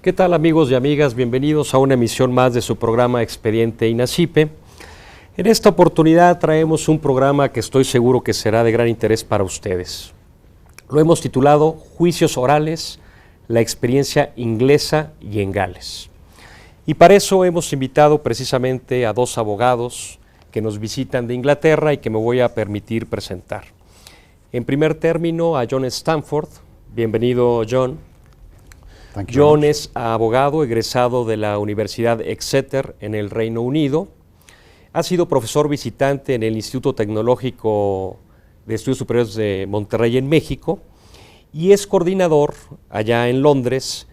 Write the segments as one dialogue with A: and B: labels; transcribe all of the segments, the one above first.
A: ¿Qué tal, amigos y amigas? Bienvenidos a una emisión más de su programa Expediente INACYPE. En esta oportunidad traemos un programa que estoy seguro que será de gran interés para ustedes. Lo hemos titulado Juicios Orales, la experiencia inglesa y en Gales. Y para eso hemos invitado precisamente a dos abogados que nos visitan de Inglaterra y que me voy a permitir presentar. En primer término, a John Stanford. Bienvenido, John. John es abogado egresado de la Universidad Exeter en el Reino Unido. Ha sido profesor visitante en el Instituto Tecnológico de Estudios Superiores de Monterrey en México y es coordinador allá en Londres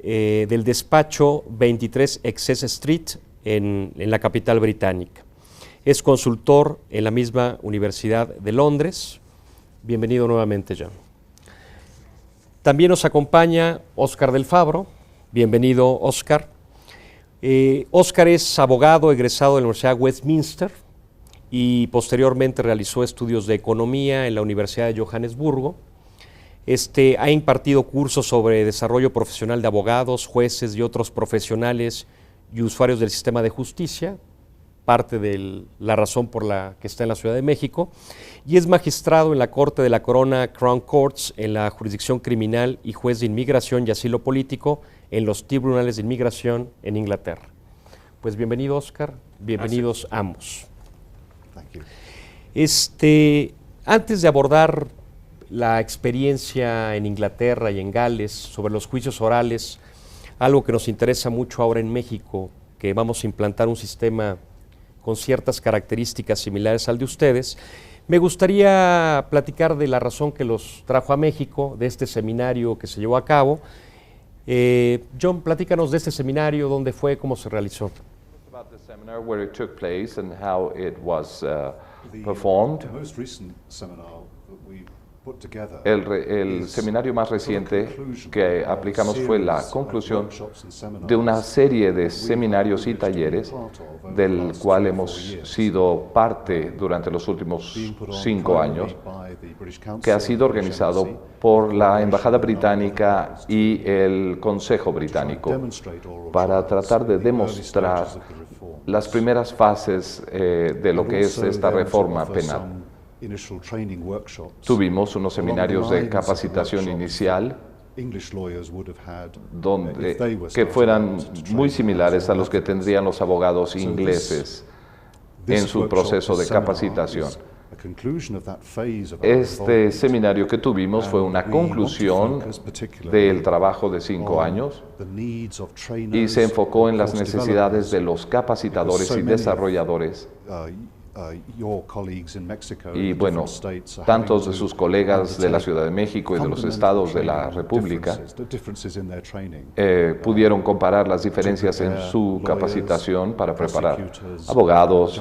A: del despacho 23 Excess Street en la capital británica. Es consultor en la misma Universidad de Londres. Bienvenido nuevamente, John. También nos acompaña Óscar del Fabro. Bienvenido, Óscar. Óscar es abogado egresado de la Universidad de Westminster y posteriormente realizó estudios de economía en la Universidad de Johannesburgo. Ha impartido cursos sobre desarrollo profesional de abogados, jueces y otros profesionales y usuarios del sistema de justicia, parte de la razón por la que está en la Ciudad de México, y es magistrado en la Corte de la Corona Crown Courts en la jurisdicción criminal y juez de inmigración y asilo político en los tribunales de inmigración en Inglaterra. Pues bienvenido, Óscar, bienvenidos ambos. Antes de abordar la experiencia en Inglaterra y en Gales sobre los juicios orales, algo que nos interesa mucho ahora en México, que vamos a implantar un sistema con ciertas características similares al de ustedes, me gustaría platicar de la razón que los trajo a México, de este seminario que se llevó a cabo. John, platícanos de este seminario, dónde fue, cómo se realizó.
B: About the seminar, where it took place and how it was performed.
C: The most recent seminar that we put together
B: El seminario más reciente que aplicamos fue la conclusión de una serie de seminarios y talleres del cual hemos sido parte durante los últimos 5 años, que ha sido organizado por la Embajada Británica y el Consejo Británico para tratar de demostrar las primeras fases de lo que es esta reforma penal. Tuvimos unos seminarios de capacitación inicial que fueran muy similares a los que tendrían los abogados ingleses en su proceso de capacitación. Este seminario que tuvimos fue una conclusión del trabajo de 5 años y se enfocó en las necesidades de los capacitadores y desarrolladores. Y bueno, tantos de sus colegas de la Ciudad de México y de los estados de la República pudieron comparar las diferencias en su capacitación para preparar abogados,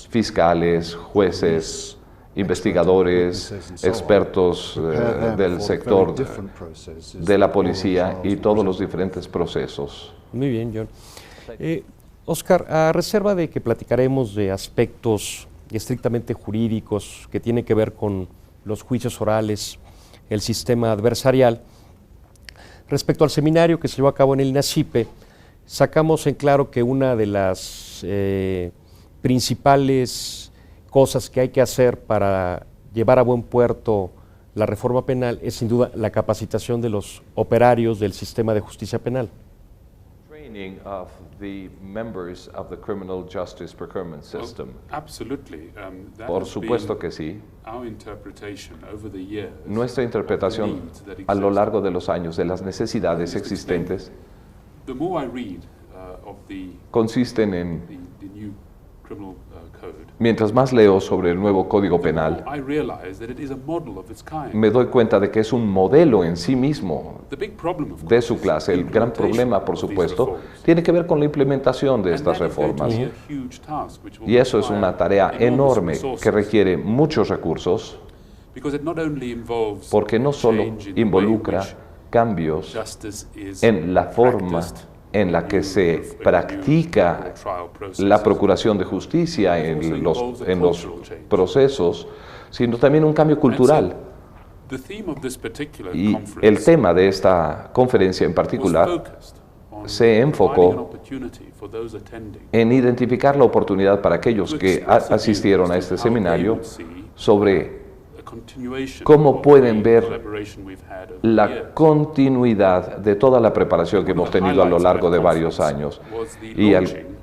B: fiscales, jueces, investigadores, expertos del sector de la policía y todos los diferentes procesos.
A: Muy bien, John. Óscar, a reserva de que platicaremos de aspectos estrictamente jurídicos que tienen que ver con los juicios orales, el sistema adversarial, respecto al seminario que se llevó a cabo en el INACYPE, sacamos en claro que una de las principales cosas que hay que hacer para llevar a buen puerto la reforma penal es sin duda la capacitación de los operarios del sistema de justicia penal.
B: Of the members of the criminal justice procurement system.
D: Absolutely.
B: Por supuesto que sí. Nuestra interpretación a lo largo de los años de las necesidades existentes consisten en, mientras más leo sobre el nuevo Código Penal, me doy cuenta de que es un modelo en sí mismo de su clase. El gran problema, por supuesto, tiene que ver con la implementación de estas reformas. Y eso es una tarea enorme que requiere muchos recursos, porque no solo involucra cambios en la forma en la que se practica la procuración de justicia en los procesos, sino también un cambio cultural. Y el tema de esta conferencia en particular se enfocó en identificar la oportunidad para aquellos que asistieron a este seminario sobre cómo pueden ver la continuidad de toda la preparación que hemos tenido a lo largo de varios años. Y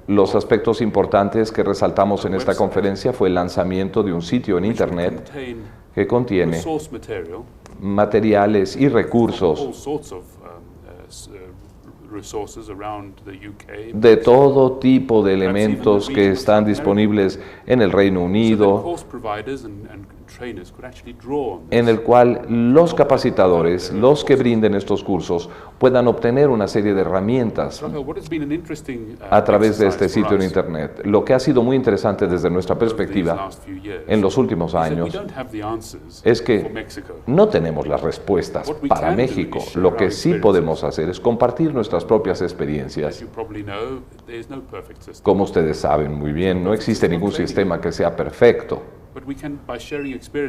B: los aspectos importantes que resaltamos en esta conferencia fue el lanzamiento de un sitio en Internet que contiene materiales y recursos de todo tipo de elementos que están disponibles en el Reino Unido, en el cual los capacitadores, los que brinden estos cursos, puedan obtener una serie de herramientas a través de este sitio en Internet. Lo que ha sido muy interesante desde nuestra perspectiva en los últimos años es que no tenemos las respuestas para México. Lo que sí podemos hacer es compartir nuestras propias experiencias. Como ustedes saben muy bien, no existe ningún sistema que sea perfecto.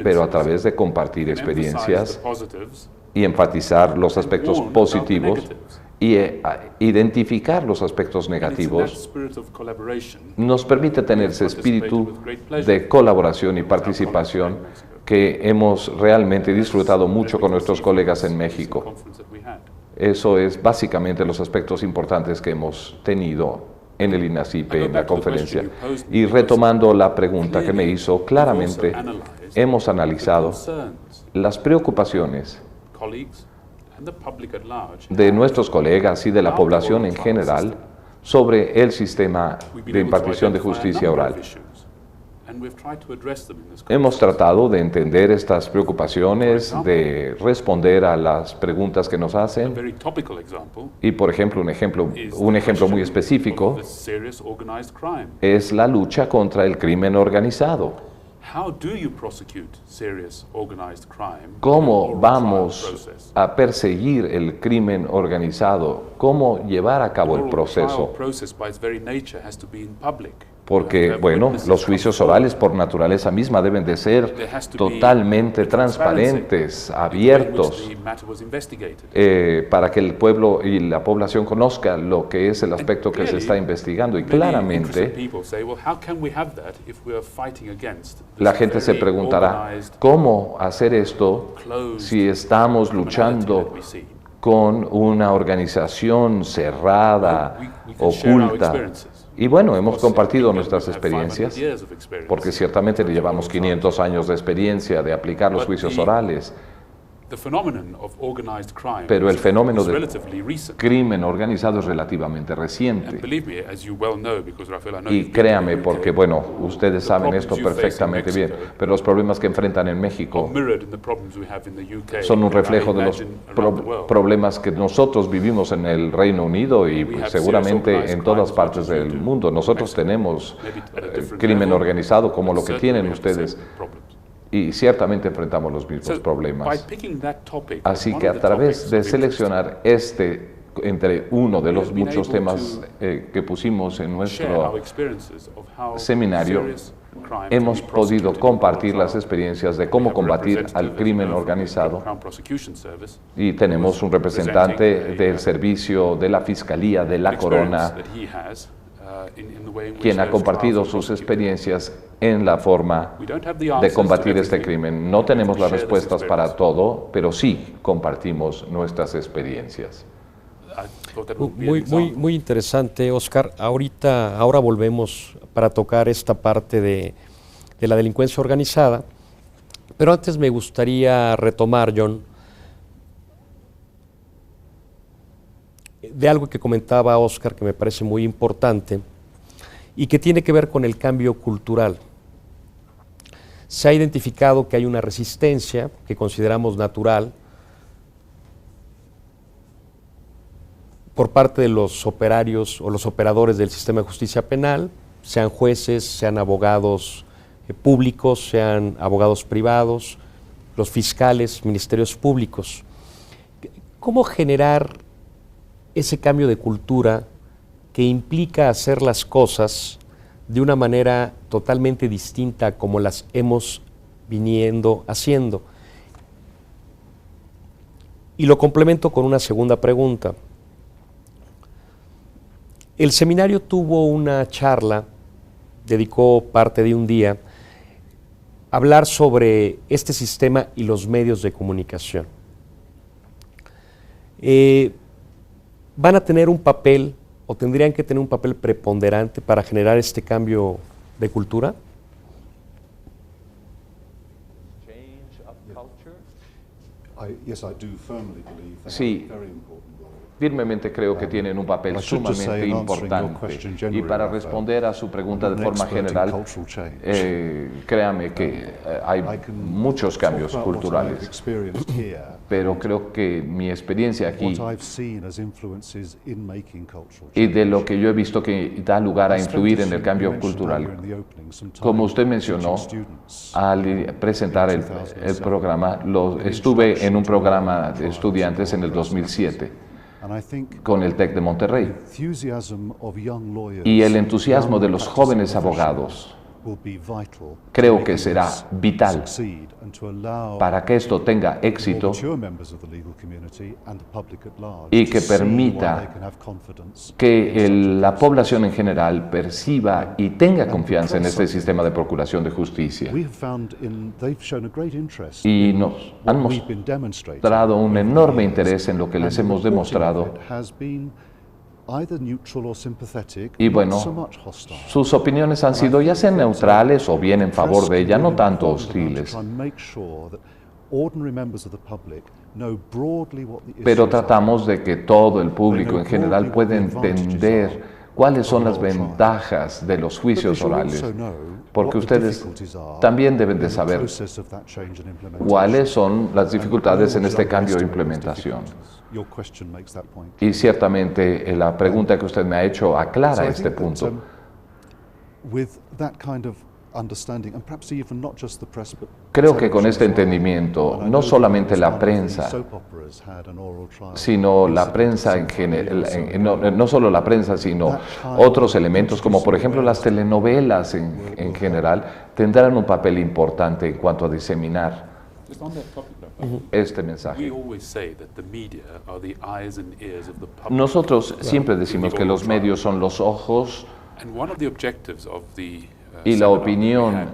B: Pero a través de compartir experiencias y enfatizar los aspectos positivos y identificar los aspectos negativos, nos permite tener ese espíritu de colaboración y participación que hemos realmente disfrutado mucho con nuestros colegas en México. Eso es básicamente los aspectos importantes que hemos tenido en el INACIPE, en la conferencia. Y retomando la pregunta que me hizo, claramente hemos analizado las preocupaciones de nuestros colegas y de la población en general sobre el sistema de impartición de justicia oral. Hemos tratado de entender estas preocupaciones, de responder a las preguntas que nos hacen. Y, por ejemplo, un ejemplo muy específico es la lucha contra el crimen organizado. ¿Cómo vamos a perseguir el crimen organizado? ¿Cómo llevar a cabo el proceso? Porque, bueno, los juicios orales por naturaleza misma deben de ser totalmente transparentes, abiertos, para que el pueblo y la población conozca lo que es el aspecto que se está investigando. Y claramente, la gente se preguntará, ¿cómo hacer esto si estamos luchando con una organización cerrada, oculta? Y bueno, hemos compartido nuestras experiencias, porque ciertamente llevamos 500 años de experiencia de aplicar los juicios orales. Pero el fenómeno del crimen organizado es relativamente reciente. Y créame, porque bueno, ustedes saben esto perfectamente bien, pero los problemas que enfrentan en México son un reflejo de los problemas que nosotros vivimos en el Reino Unido y seguramente en todas partes del mundo. Nosotros tenemos crimen organizado como lo que tienen ustedes. Y ciertamente enfrentamos los mismos problemas. Así que a través de seleccionar entre uno de los muchos temas que pusimos en nuestro seminario, hemos podido compartir las experiencias de cómo combatir al crimen organizado. Y tenemos un representante del servicio de la Fiscalía de la Corona, quien ha compartido sus experiencias en la forma de combatir este crimen. No tenemos las respuestas para todo, pero sí compartimos nuestras experiencias.
A: Muy interesante, Oscar. Ahora volvemos para tocar esta parte de la delincuencia organizada, pero antes me gustaría retomar, John, de algo que comentaba Oscar que me parece muy importante y que tiene que ver con el cambio cultural. Se ha identificado que hay una resistencia que consideramos natural por parte de los operarios o los operadores del sistema de justicia penal, sean jueces, sean abogados públicos, sean abogados privados, los fiscales, ministerios públicos. ¿Cómo generar ese cambio de cultura que implica hacer las cosas de una manera totalmente distinta como las hemos viniendo haciendo? Y lo complemento con una segunda pregunta. El seminario tuvo una charla, dedicó parte de un día a hablar sobre este sistema y los medios de comunicación. Van a tener un papel, o tendrían que tener un papel preponderante para generar este cambio de cultura.
C: Yes, I do firmly believe they
B: Sí.
C: have a very important role.
B: Firmemente creo que tienen un papel
C: I should just say,
B: sumamente
C: in answering your
B: importante.
C: question
B: Y
C: generally,
B: para
C: Rafael,
B: responder a su pregunta de
C: I'm an
B: forma
C: expert in
B: general,
C: cultural change.
B: créame que hay
C: I can
B: muchos
C: talk
B: cambios
C: about what I've
B: culturales,
C: experienced here,
B: pero creo que mi experiencia aquí
C: what I've seen as influences in making cultural
B: y
C: change.
B: de lo que yo he visto que da lugar a
C: I spent,
B: influir
C: as
B: en el
C: you
B: cambio
C: mentioned
B: cultural.
C: earlier in the opening, some time
B: Como usted
C: teaching
B: mencionó,
C: students
B: al presentar
C: in
B: el
C: 2007.
B: programa, estuve en un programa de estudiantes en el 2007
C: And I think
B: con el TEC de Monterrey.
C: enthusiasm of young lawyers,
B: Y el entusiasmo de
C: young
B: los
C: practicing
B: jóvenes
C: professionals
B: abogados
C: will be vital
B: creo
C: to
B: que
C: making
B: será
C: this
B: vital
C: succeed and to allow
B: para que esto tenga
C: more
B: éxito
C: mature members of the legal community and the public at large
B: y
C: to
B: que
C: see why
B: permita
C: they can have confidence
B: que
C: in such a
B: la
C: process.
B: población en general perciba y tenga confianza en este sistema de procuración de justicia.
C: We have found they've shown a great interest
B: Y
C: in
B: nos
C: what
B: han
C: we've been demonstrating
B: mostrado un
C: over the
B: enorme
C: years,
B: interés en lo que les
C: and the
B: hemos
C: reporting
B: demostrado.
C: of it has been either neutral or sympathetic,
B: Y
C: not
B: bueno,
C: so much hostile.
B: sus opiniones han sido ya sean neutrales o bien en favor de ella, no tanto hostiles. Pero tratamos de que todo el público en general pueda entender cuáles son las ventajas de los juicios orales, porque ustedes también deben de saber cuáles son las dificultades en este cambio de implementación. Y ciertamente la pregunta que usted me ha hecho aclara este punto. Creo que con este entendimiento, no solamente la prensa, sino la prensa en general, no solo la prensa, sino otros elementos, como por ejemplo las telenovelas en general, tendrán un papel importante en cuanto a diseminar este mensaje. Nosotros siempre decimos que los medios son los ojos y la opinión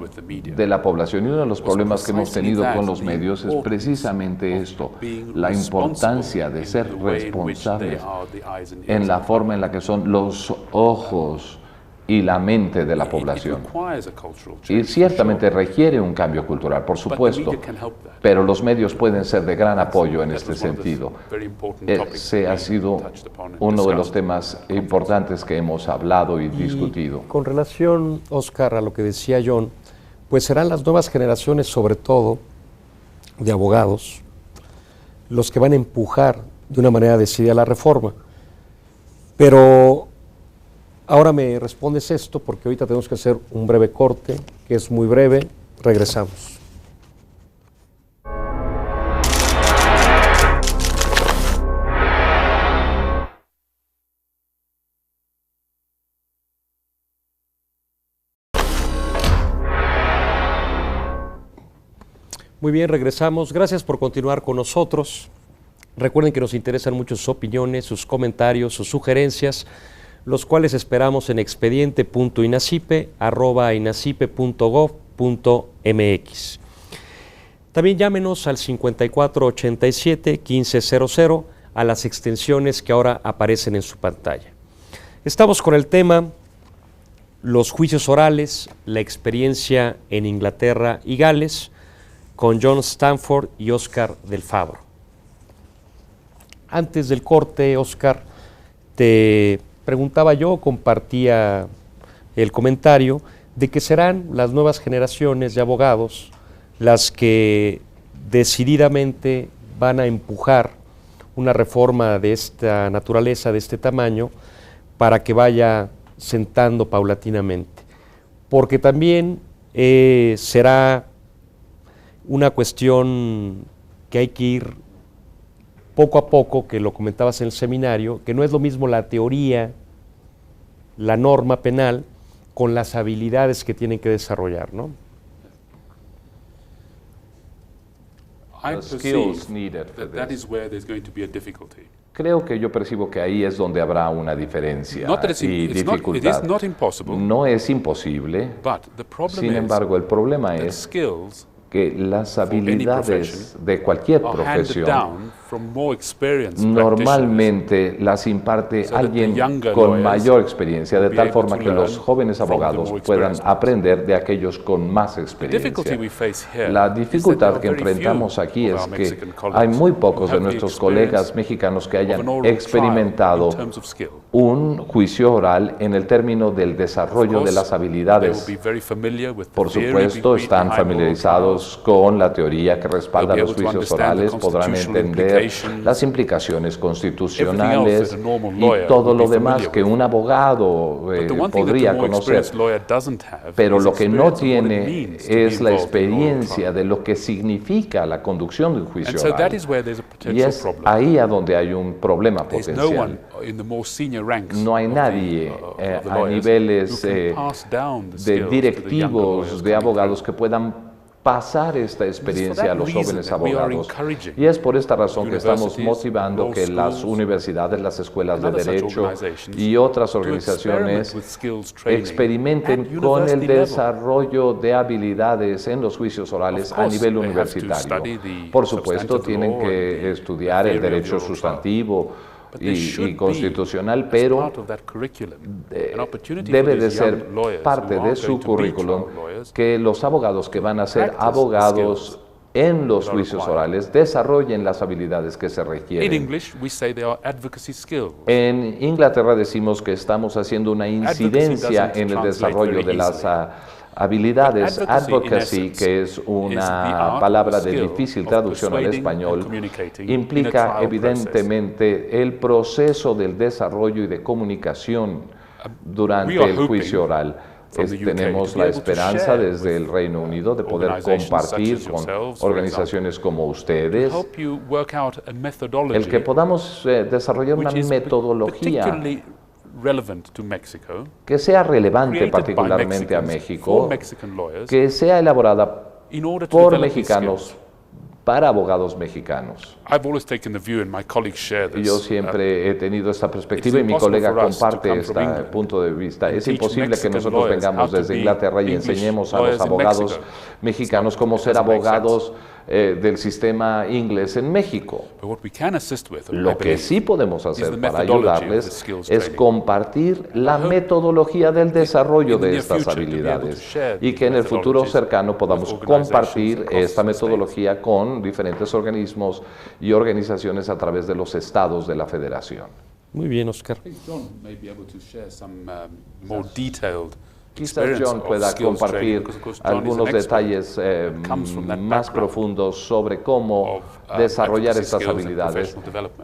B: de la población. Y uno de los problemas que hemos tenido con los medios es precisamente esto, la importancia de ser responsables en la forma en la que son los ojos y la mente de la población. Y ciertamente requiere un cambio cultural, por supuesto, pero los medios pueden ser de gran apoyo en este sentido. Ese ha sido uno de los temas importantes que hemos hablado y discutido.
A: Con relación, Oscar, a lo que decía John, pues serán las nuevas generaciones, sobre todo, de abogados, los que van a empujar de una manera decidida la reforma. Pero ahora me respondes esto, porque ahorita tenemos que hacer un breve corte, que es muy breve. Regresamos. Muy bien, regresamos. Gracias por continuar con nosotros. Recuerden que nos interesan mucho sus opiniones, sus comentarios, sus sugerencias, los cuales esperamos en expediente.inacipe@inacipe.gov.mx. También llámenos al 5487-1500 a las extensiones que ahora aparecen en su pantalla. Estamos con el tema los juicios orales, la experiencia en Inglaterra y Gales, con John Stanford y Oscar Del Fabro. Antes del corte, Oscar, te preguntaba yo, compartía el comentario de que serán las nuevas generaciones de abogados las que decididamente van a empujar una reforma de esta naturaleza, de este tamaño, para que vaya sentando paulatinamente. Porque también será una cuestión que hay que ir poco a poco, que lo comentabas en el seminario, que no es lo mismo la teoría, la norma penal, con las habilidades que tienen que desarrollar, ¿no?
D: I
B: The skills
D: perceive
B: needed for
D: that
B: this.
D: is where there's going to be a difficulty.
B: Creo que yo percibo que ahí es donde habrá una diferencia y dificultad. No es imposible, sin embargo, el problema es que las habilidades de cualquier profesión normalmente las imparte alguien con mayor experiencia, de tal forma que los jóvenes abogados puedan aprender de aquellos con más experiencia. La dificultad que enfrentamos aquí es que hay muy pocos de nuestros colegas mexicanos que hayan experimentado un juicio oral en el término del desarrollo de las habilidades. Por supuesto, están familiarizados con la teoría que respalda los juicios orales, podrán entender las implicaciones constitucionales y todo lo demás que un abogado podría conocer. Pero lo que no tiene es la experiencia de lo que significa la conducción de un juicio oral. Y es ahí a donde hay un problema potencial. No hay nadie a niveles de directivos, de abogados que puedan pasar esta experiencia a los jóvenes abogados. Y es por esta razón que estamos motivando que las universidades, las escuelas de derecho y otras organizaciones experimenten con el desarrollo de habilidades en los juicios orales a nivel universitario. Por supuesto, tienen que estudiar el derecho sustantivo y constitucional, pero debe de ser parte de su currículum que los abogados que van a ser abogados en los juicios orales desarrollen las habilidades que se requieren. En Inglaterra decimos que estamos haciendo una incidencia en el desarrollo de las habilidades. Advocacy, que es una palabra de difícil traducción al español, implica evidentemente el proceso del desarrollo y de comunicación durante el juicio oral. Tenemos la esperanza desde el Reino Unido de poder compartir con organizaciones como ustedes el que podamos desarrollar una metodología que sea relevante particularmente a México, que sea elaborada por mexicanos para abogados mexicanos. Yo siempre he tenido esta perspectiva y mi colega comparte este punto de vista. Es imposible que nosotros vengamos desde Inglaterra y enseñemos a los abogados mexicanos cómo ser abogados del sistema inglés en México. Lo que sí podemos hacer para ayudarles es compartir la metodología del desarrollo de estas habilidades y que en el futuro cercano podamos compartir esta metodología con diferentes organismos y organizaciones a través de los estados de la federación.
A: Muy bien, Oscar.
B: Quizás John pueda compartir algunos detalles más profundos sobre cómo desarrollar estas habilidades.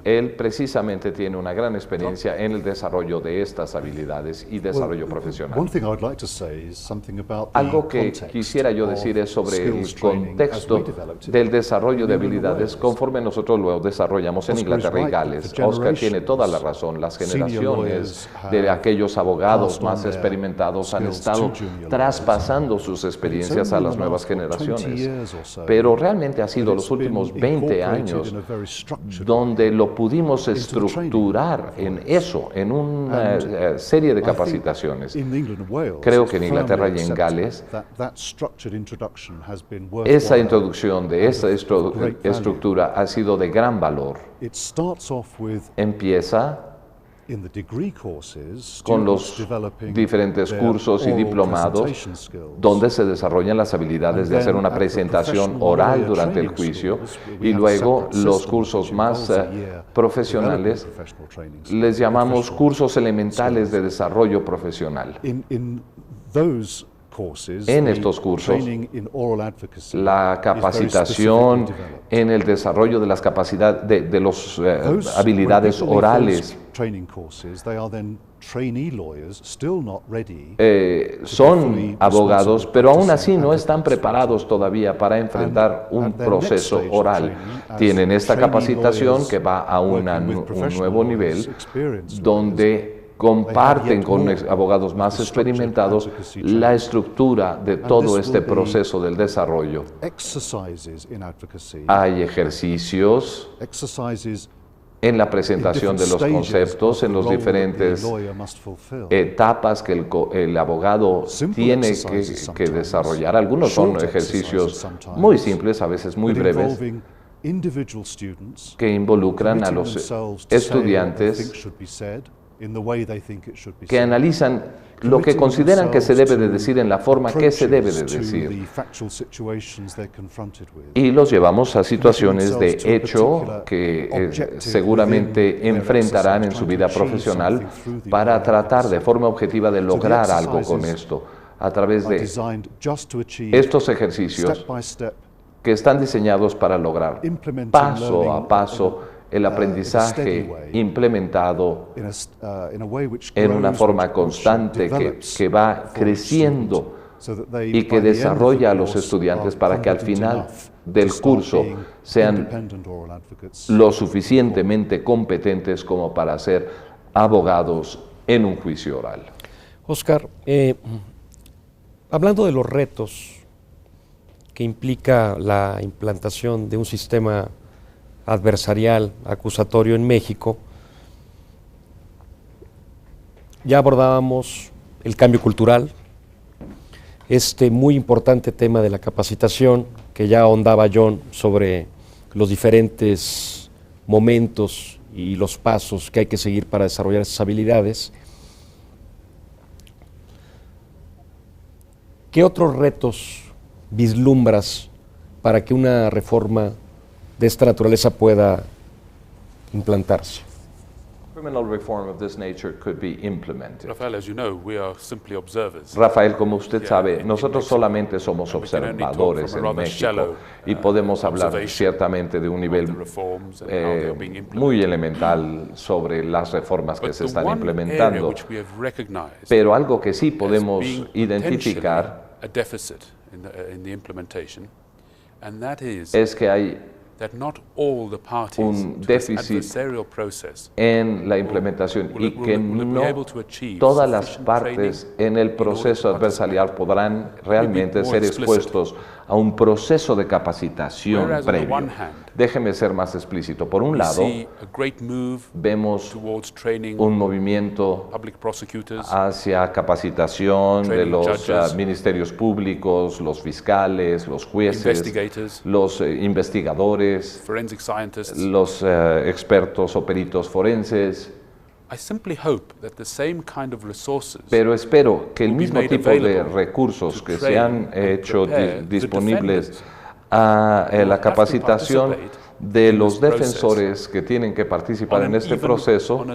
B: Él precisamente tiene una gran experiencia en el desarrollo de estas habilidades y desarrollo profesional. Algo que quisiera yo decir es sobre el contexto del desarrollo de habilidades conforme nosotros lo desarrollamos en Inglaterra y Gales. Oscar tiene toda la razón. Las generaciones de aquellos abogados más experimentados han estado traspasando sus experiencias a las nuevas generaciones. Pero realmente ha sido los últimos 20 años donde lo pudimos estructurar en eso, en una serie de capacitaciones. Creo que en Inglaterra y en Gales esa introducción de esa estructura ha sido de gran valor. Empieza con los diferentes cursos y diplomados donde se desarrollan las habilidades de hacer una presentación oral durante el juicio, y luego los cursos más profesionales les llamamos cursos elementales de desarrollo profesional. En estos cursos, la capacitación en el desarrollo de las capacidades de las habilidades orales son abogados, pero aún así no están preparados todavía para enfrentar un proceso oral. Tienen esta capacitación que va a un nuevo nivel, donde comparten con abogados más experimentados la estructura de todo este proceso del desarrollo. Hay ejercicios en la presentación de los conceptos, en los diferentes etapas que el abogado tiene que desarrollar. Algunos son ejercicios muy simples, a veces muy breves, que involucran a los estudiantes que analizan lo que consideran que se debe de decir en la forma que se debe de decir. Y los llevamos a situaciones de hecho que seguramente enfrentarán en su vida profesional para tratar de forma objetiva de lograr algo con esto a través de estos ejercicios que están diseñados para lograr paso a paso el aprendizaje implementado en una forma constante que va creciendo y que desarrolla a los estudiantes para que al final del curso sean lo suficientemente competentes como para ser abogados en un juicio oral.
A: Oscar, hablando de los retos que implica la implantación de un sistema adversarial acusatorio en México, ya abordábamos el cambio cultural, este muy importante tema de la capacitación, que ya ahondaba John sobre los diferentes momentos y los pasos que hay que seguir para desarrollar esas habilidades. ¿Qué otros retos vislumbras para que una reforma de esta naturaleza pueda implantarse?
B: Criminal reform of this nature could be implemented.
D: Rafael, as you know, we are simply observers.
B: Rafael, como usted sabe, nosotros solamente somos observadores en México y podemos hablar ciertamente de un nivel muy elemental sobre las reformas que se están implementando. Pero algo que sí podemos identificar es que hay un déficit en la implementación y que no todas las partes en el proceso adversarial podrán realmente ser expuestos a un proceso de capacitación previo. Déjeme ser más explícito. Por un lado, vemos un movimiento hacia capacitación de los ministerios públicos, los fiscales, los jueces, los investigadores, los expertos o peritos forenses. Pero espero que el mismo tipo de recursos que se han hecho disponibles a la capacitación de los defensores que tienen que participar en este proceso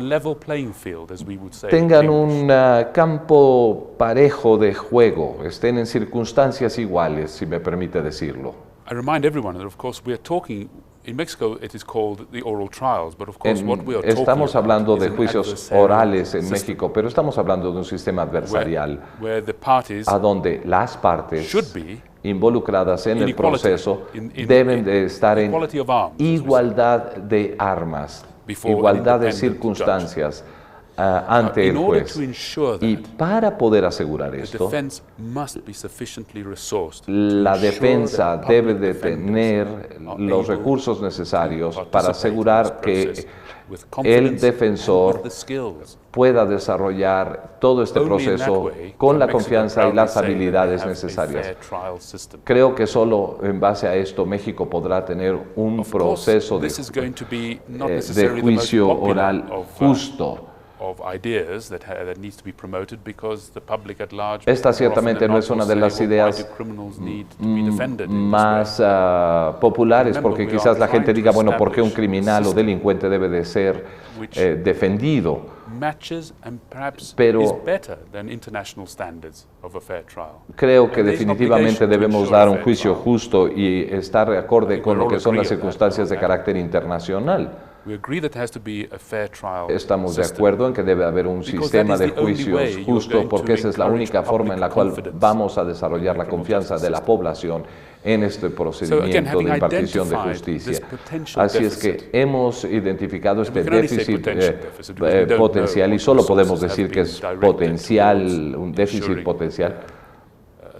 B: tengan un campo parejo de juego, estén en circunstancias iguales, si me permite decirlo.
D: I remind everyone that, of course, we are talking. In Mexico, it is called the oral trials, but of course, what we are talking
B: Estamos hablando de
D: about
B: juicios orales en México, pero estamos hablando de un sistema adversarial
D: where the parties
B: a donde las partes
D: should be
B: involucradas en el proceso deben de estar en igualdad de armas, igualdad de circunstancias ante el juez. Y para poder asegurar esto, la defensa debe de tener los recursos necesarios para asegurar que el defensor pueda desarrollar todo este proceso con la confianza y las habilidades necesarias. Creo que solo en base a esto México podrá tener un proceso de juicio oral justo. Esta ciertamente no es una de las ideas más populares, porque quizás la gente diga, bueno, ¿por qué un criminal o delincuente debe de ser defendido? Pero creo que definitivamente debemos dar un juicio justo y estar acorde con lo que son las circunstancias de carácter internacional. Estamos de acuerdo en que debe haber un sistema de juicios justo, porque esa es la única forma en la cual vamos a desarrollar la confianza de la población en este procedimiento de impartición de justicia. Así es que hemos identificado este déficit potencial, y solo podemos decir que es potencial, un déficit potencial.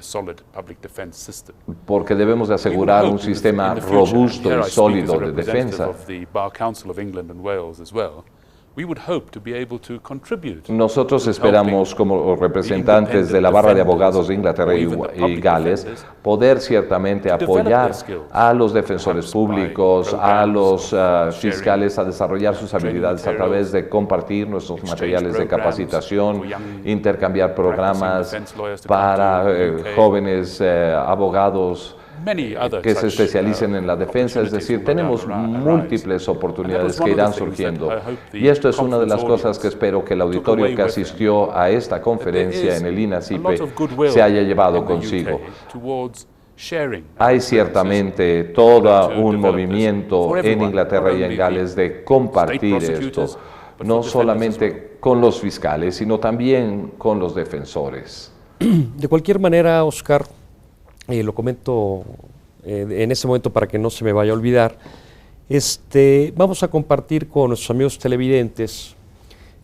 D: a solid public defense system.
B: porque debemos de
D: We would
B: asegurar
D: hope
B: un
D: in
B: sistema
D: the future,
B: robusto
D: and here
B: y
D: I speak as a
B: sólido de
D: representative
B: defensa.
D: of the Bar Council of England and Wales as well, we would hope to be able to contribute.
B: Nosotros
D: to
B: esperamos,
D: helping
B: como representantes de la barra de abogados de Inglaterra y Gales, poder ciertamente apoyar a los defensores públicos, a los fiscales a desarrollar sus habilidades a través de compartir nuestros materiales de capacitación, intercambiar programas para jóvenes abogados que se especialicen en la defensa, es decir, tenemos múltiples oportunidades que irán surgiendo. Y esto es una de las cosas que espero que el auditorio que asistió a esta conferencia en el INACIPE se haya llevado consigo. Hay ciertamente todo un movimiento en Inglaterra y en Gales de compartir esto, no solamente con los fiscales, sino también con los defensores.
A: De cualquier manera, Oscar, lo comento en este momento para que no se me vaya a olvidar, vamos a compartir con nuestros amigos televidentes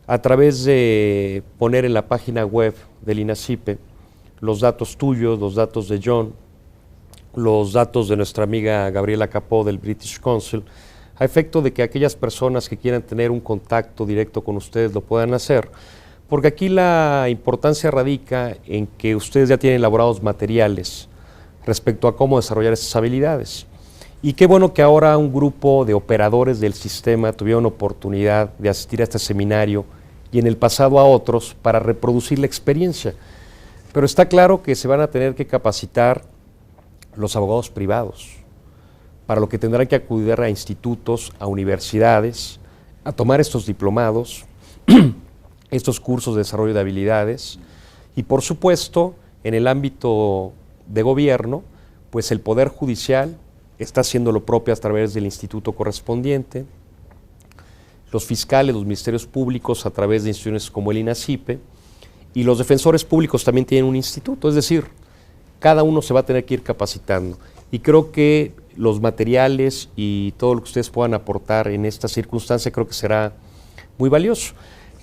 A: a través de poner en la página web del INACIPE los datos tuyos, los datos de John, los datos de nuestra amiga Gabriela Capó del British Council, a efecto de que aquellas personas que quieran tener un contacto directo con ustedes lo puedan hacer, porque aquí la importancia radica en que ustedes ya tienen elaborados materiales respecto a cómo desarrollar esas habilidades. Y qué bueno que ahora un grupo de operadores del sistema tuvieron oportunidad de asistir a este seminario y en el pasado a otros para reproducir la experiencia. Pero está claro que se van a tener que capacitar los abogados privados, para lo que tendrán que acudir a institutos, a universidades, a tomar estos diplomados, estos cursos de desarrollo de habilidades y, por supuesto, en el ámbito de gobierno, pues el Poder Judicial está haciendo lo propio a través del instituto correspondiente, los fiscales, los ministerios públicos a través de instituciones como el INACIPE, y los defensores públicos también tienen un instituto, es decir, cada uno se va a tener que ir capacitando. Y creo que los materiales y todo lo que ustedes puedan aportar en esta circunstancia creo que será muy valioso.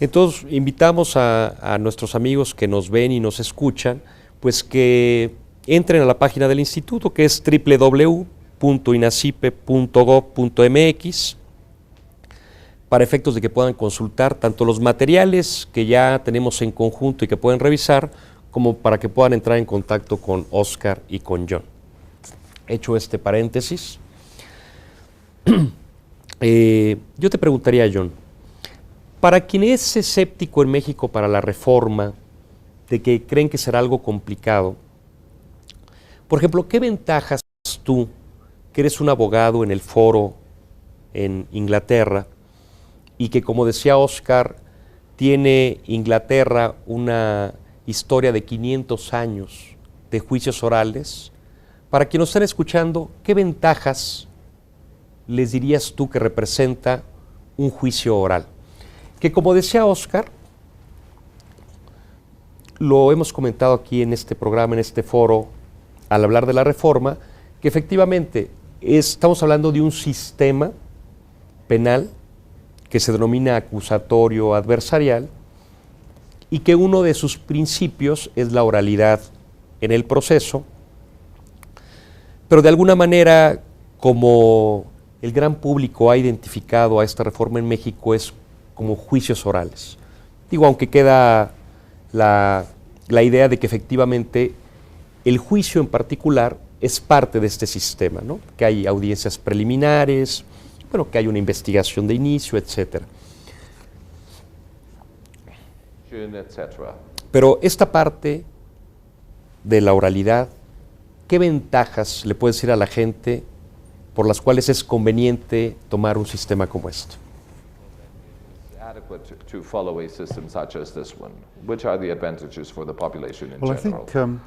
A: Entonces, invitamos a nuestros amigos que nos ven y nos escuchan, pues que entren a la página del instituto, que es www.inacipe.gov.mx, para efectos de que puedan consultar tanto los materiales que ya tenemos en conjunto y que pueden revisar, como para que puedan entrar en contacto con Oscar y con John. Hecho este paréntesis, yo te preguntaría, John, para quien es escéptico en México para la reforma, de que creen que será algo complicado, por ejemplo, ¿qué ventajas tú, que eres un abogado en el foro en Inglaterra, y que, como decía Oscar, tiene Inglaterra una historia de 500 años de juicios orales? Para quienes nos están escuchando, ¿qué ventajas les dirías tú que representa un juicio oral? Que, como decía Oscar, lo hemos comentado aquí en este programa, en este foro, al hablar de la reforma, que efectivamente estamos hablando de un sistema penal que se denomina acusatorio adversarial y que uno de sus principios es la oralidad en el proceso, pero de alguna manera, como el gran público ha identificado a esta reforma en México, es como juicios orales. Digo, aunque queda la idea de que efectivamente el juicio en particular es parte de este sistema, ¿no? Que hay audiencias preliminares, bueno, que hay una investigación de inicio, etcétera. Pero esta parte de la oralidad, ¿qué ventajas le puede decir a la gente por las cuales es conveniente tomar un sistema como este?
B: To follow a system such as this one? Which are the advantages for the population in
C: Well, I
B: general?
C: think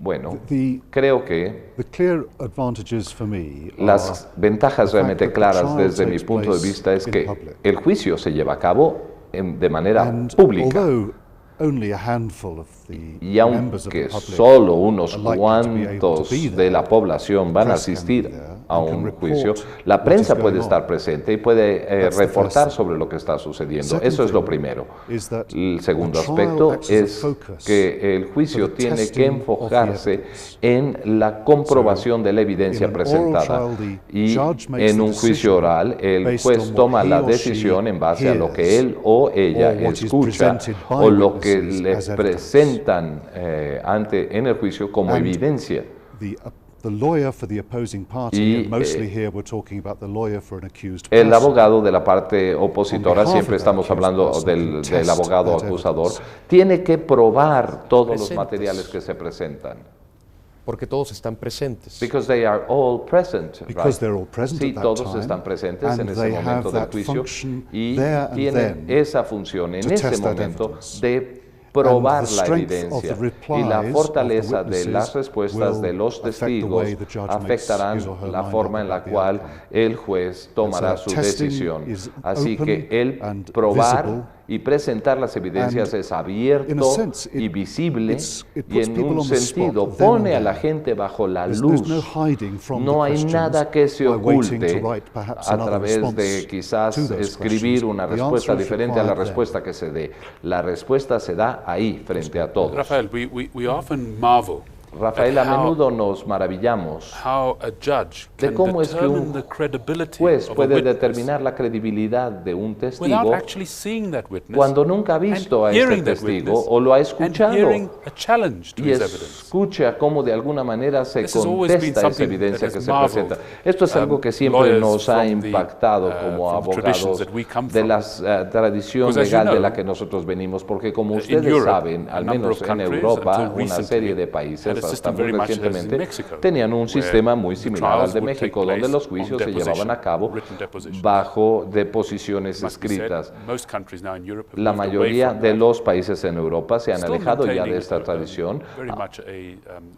B: Bueno,
C: the
B: creo que
C: clear advantages for me
B: las
C: are
B: ventajas
C: the
B: realmente
C: fact that the
B: claras
C: trial
B: desde mi
C: takes
B: punto de
C: place
B: vista es
C: in
B: que
C: public.
B: el juicio se lleva a cabo de manera
C: And
B: pública.
C: although only a handful of the
B: Y
C: members of the
B: aunque
C: public
B: solo unos
C: are likely to be able to
B: cuantos
C: be
B: de
C: there,
B: la población van a
C: press can be
B: asistir
C: there
B: a
C: and can
B: un
C: report
B: juicio, la
C: what
B: prensa
C: is
B: puede
C: going
B: estar
C: on.
B: presente y puede
C: That's the
B: reportar
C: first
B: sobre lo que está sucediendo.
C: Second
B: Eso es lo
C: thing
B: primero.
C: is that
B: El segundo
C: the trial
B: aspecto
C: acts as a
B: es
C: focus
B: que el juicio
C: for the
B: tiene que
C: testing of the
B: enfocarse
C: evidence.
B: en la comprobación de la evidencia
C: in an oral
B: presentada.
C: trial, the
B: Y
C: judge makes
B: en
C: the
B: un juicio
C: decision
B: oral, el
C: based
B: juez
C: on
B: toma
C: what he
B: la
C: or she
B: decisión en base a lo que
C: hears
B: él o ella
C: or what is
B: escucha
C: presented by
B: o lo que
C: witnesses
B: le
C: as evidence.
B: presentan en el juicio como
C: And
B: evidencia.
C: The lawyer for the opposing party,
B: Y,
C: and mostly here we're talking about the lawyer for an accused
B: El
C: person,
B: abogado de la parte opositora,
C: On behalf
B: siempre
C: of that
B: estamos
C: accused
B: hablando
C: person,
B: del
C: contest
B: abogado
C: that
B: acusador,
C: evidence.
B: tiene que probar todos los
A: Presentes.
B: materiales que se presentan.
A: Porque todos están presentes.
B: Because they are all present,
C: Because
B: right?
C: they're all present
B: Sí,
C: at that
B: todos
C: time,
B: están presentes
C: and
B: en ese
C: they
B: momento
C: have
B: del
C: that
B: juicio
C: function
B: y
C: there and
B: tienen
C: then
B: esa función en
C: to
B: ese
C: test that
B: momento
C: evidence.
B: de probar
C: And the
B: la
C: strength of
B: evidencia
C: the replies
B: y la
C: of the
B: fortaleza de
C: witnesses
B: las respuestas
C: will
B: de los
C: affect the
B: testigos
C: way the judge
B: afectarán
C: makes his or her
B: la
C: mind
B: forma
C: up
B: en la
C: about the
B: cual
C: outcome.
B: el juez tomará
C: so
B: su
C: testing
B: decisión.
C: is
B: Así
C: open
B: que el
C: and
B: probar
C: visible,
B: y presentar las evidencias
C: and
B: es abierto
C: in a sense,
B: y visible
C: it
B: y
C: puts
B: en
C: people
B: un
C: on the
B: sentido
C: spot, then
B: pone
C: and
B: a la
C: there.
B: gente bajo la
C: There's
B: luz.
C: no hiding from
B: No
C: the
B: hay
C: questions
B: nada que se
C: by waiting to
B: oculte
C: write perhaps
B: a
C: another
B: través
C: response
B: de quizás
C: to those
B: escribir
C: questions.
B: una
C: The
B: respuesta
C: answer is
B: diferente a la
C: required then.
B: respuesta que se dé. La respuesta se da ahí, frente a todos.
D: Rafael, we often marvel
B: Rafael,
D: at
B: a menudo nos maravillamos
D: how a judge
B: de
D: can
B: cómo es que
D: determine
B: un
D: the credibility
B: juez
D: of a
B: puede
D: witness
B: determinar la credibilidad de un
D: without
B: testigo
D: actually seeing that witness
B: cuando nunca ha visto a
D: and
B: este
D: hearing that
B: testigo
D: witness
B: o lo ha
D: and
B: escuchado
D: hearing a challenge to
B: y
D: his evidence.
B: escucha cómo de alguna manera se
D: This has always been
B: contesta esa
D: something
B: evidencia
D: that
B: que
D: has
B: se presenta.
D: marveled,
B: Esto es algo que siempre
D: lawyers
B: nos ha
D: from the,
B: impactado como
D: from the traditions
B: abogados
D: that we come
B: de
D: from.
B: la tradición
D: Because as you
B: legal de
D: know,
B: la que nosotros venimos, porque como
D: in
B: ustedes
D: Europe,
B: saben,
D: a
B: al
D: number
B: menos
D: of
B: en
D: countries,
B: Europa,
D: until
B: una
D: recently,
B: serie de
D: had a
B: países, hasta
D: system
B: muy
D: very much as in
B: recientemente,
D: Mexico,
B: tenían un
D: where
B: sistema muy
D: the
B: similar al
D: trials
B: de
D: would take
B: México, donde
D: place
B: los
D: on
B: juicios se llevaban a
D: deposition,
B: cabo
D: written depositions.
B: bajo deposiciones
D: Must be said,
B: escritas.
D: most countries now in Europe have
B: La
D: moved away
B: mayoría
D: from
B: de
D: that,
B: los países en Europa se han
D: still
B: alejado ya de
D: maintaining,
B: esta tradición.
D: very much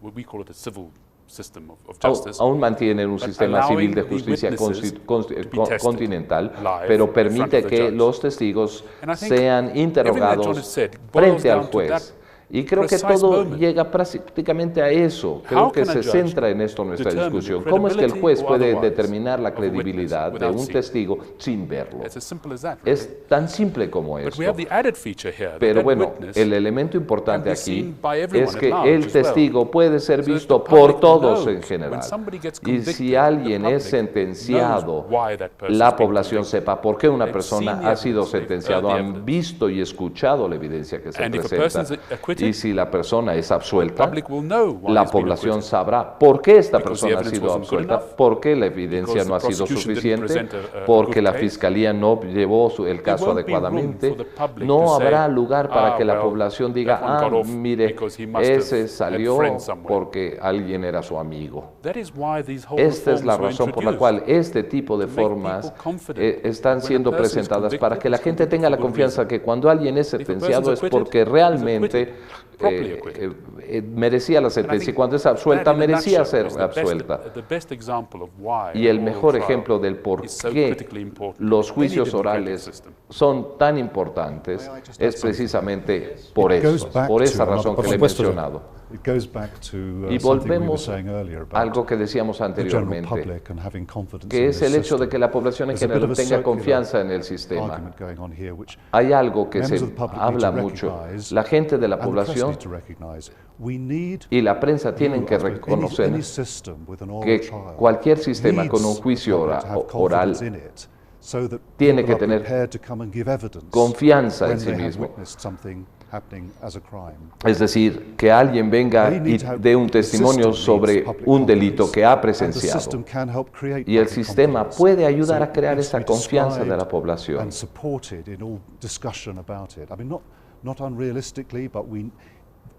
D: what we call it a civil system of justice.
B: Aún mantienen un
D: but
B: sistema civil de
D: allowing the
B: justicia
D: witnesses to be tested
B: continental,
D: live
B: pero
D: in front
B: permite
D: of the
B: que
D: judge.
B: los testigos
D: And I think
B: sean
D: everything that John
B: interrogados
D: has said boils
B: frente al
D: down to that
B: juez. Y creo que
D: precise
B: todo
D: moment.
B: llega prácticamente a eso. Creo
D: How
B: que
D: can a
B: se
D: judge
B: centra en esto nuestra
D: determine the
B: discusión. ¿Cómo es que el
D: credibility
B: juez
D: or
B: puede
D: otherwise
B: determinar la
D: of a witness
B: credibilidad de
D: without
B: un
D: seeing it?
B: testigo sin verlo?
D: It's as simple as that. really.
B: Es tan simple como
D: But
B: esto.
D: we have the added feature here that
B: Pero
D: that
B: bueno,
D: witness
B: el elemento importante
D: can be
B: aquí
D: seen by everyone
B: es
D: at
B: que
D: large
B: el
D: as well.
B: testigo puede ser
D: So that
B: visto
D: the
B: por
D: public
B: todos en
D: knows
B: general.
D: when somebody gets
B: Y
D: convicted,
B: si
D: the
B: alguien es
D: public
B: sentenciado,
D: knows why that person
B: la
D: has been
B: población
D: convicted.
B: sepa por qué una
D: They've
B: persona
D: seen the
B: ha sido
D: evidence, they've
B: sentenciado,
D: heard the
B: han
D: evidence.
B: visto y escuchado la evidencia que se
D: And if a
B: presenta.
D: person's acquitted,
B: Y si la persona es absuelta,
D: public will know why
B: la
D: he's been
B: población
D: acquitted.
B: sabrá por qué esta
D: Because the
B: persona ha
D: evidence
B: sido
D: wasn't good
B: absuelta,
D: enough,
B: por qué la evidencia
D: because
B: no ha
D: the
B: sido
D: prosecution didn't
B: suficiente,
D: present a
B: porque
D: good
B: la
D: case.
B: fiscalía no llevó el caso
D: won't be room
B: adecuadamente.
D: for the public
B: No
D: to
B: habrá
D: say,
B: lugar para que la
D: well,
B: población diga,
D: that one got off
B: mire,
D: because he must have
B: ese
D: had
B: salió
D: friends somewhere."
B: porque alguien era su amigo.
D: That is why these whole
B: Esta es la
D: reforms
B: razón
D: were
B: por la
D: introduced.
B: cual este tipo de
D: To make
B: formas
D: people confident
B: están
D: when a
B: siendo
D: person is
B: presentadas para
D: convicted,
B: que la
D: it's
B: gente
D: convicted
B: tenga la
D: for good
B: confianza
D: reason.
B: que cuando alguien es
D: If a person's
B: sentenciado es
D: acquitted,
B: porque
D: he's
B: realmente
D: acquitted, properly acquitted.
B: merecía la
D: And I
B: sentencia y
D: think
B: cuando es absuelta
D: that, in a
B: merecía
D: nutshell,
B: ser
D: is the
B: absuelta.
D: the best example of why
B: Y el
D: an oral
B: mejor
D: trial
B: ejemplo del por
D: is so
B: qué
D: critically important
B: los
D: in any
B: juicios
D: democratic
B: orales
D: system.
B: son tan importantes es precisamente por
C: It goes
B: eso,
C: back
B: por esa
C: to
B: razón que
A: Por
B: le he
A: supuesto,
B: mencionado.
C: It goes back to
B: Y
C: something we were
B: volvemos
C: saying earlier
B: a algo
C: about
B: que decíamos
C: the general
B: anteriormente,
C: public and having confidence
B: que
C: in
B: es
C: this
B: el hecho de
C: system.
B: que la población en
C: There's a bit
B: general
C: of a
B: tenga
C: circular
B: confianza en el sistema.
C: argument going on here, which
B: Hay algo que
C: members
B: se
C: of the public need
B: habla
C: to
B: mucho.
C: recognize,
B: La gente de la
C: and the press
B: población
C: need to recognize. We need
B: y la prensa tienen que
C: you, I suppose,
B: reconocer
C: any system with an oral
B: que
C: trial
B: cualquier sistema con un
C: needs the
B: juicio
C: public to have
B: oral
C: confidence in it, so that
B: tiene
C: people
B: que
C: are
B: tener
C: prepared to come and give evidence
B: confianza en
C: when
B: sí
C: they have
B: mismo.
C: witnessed something happening as a crime.
B: Es decir, que alguien venga
C: They
B: y
C: need to have-
B: dé un
C: the
B: testimonio
C: system
B: sobre
C: needs public
B: un delito
C: confidence,
B: que ha
C: and the
B: presenciado.
C: system can help create
B: Y el
C: public
B: sistema
C: confidence.
B: puede ayudar
C: So
B: a crear
C: it needs to
B: esa
C: be
B: confianza de la
C: described
B: población.
C: and supported in all discussion about it. I mean, not unrealistically, but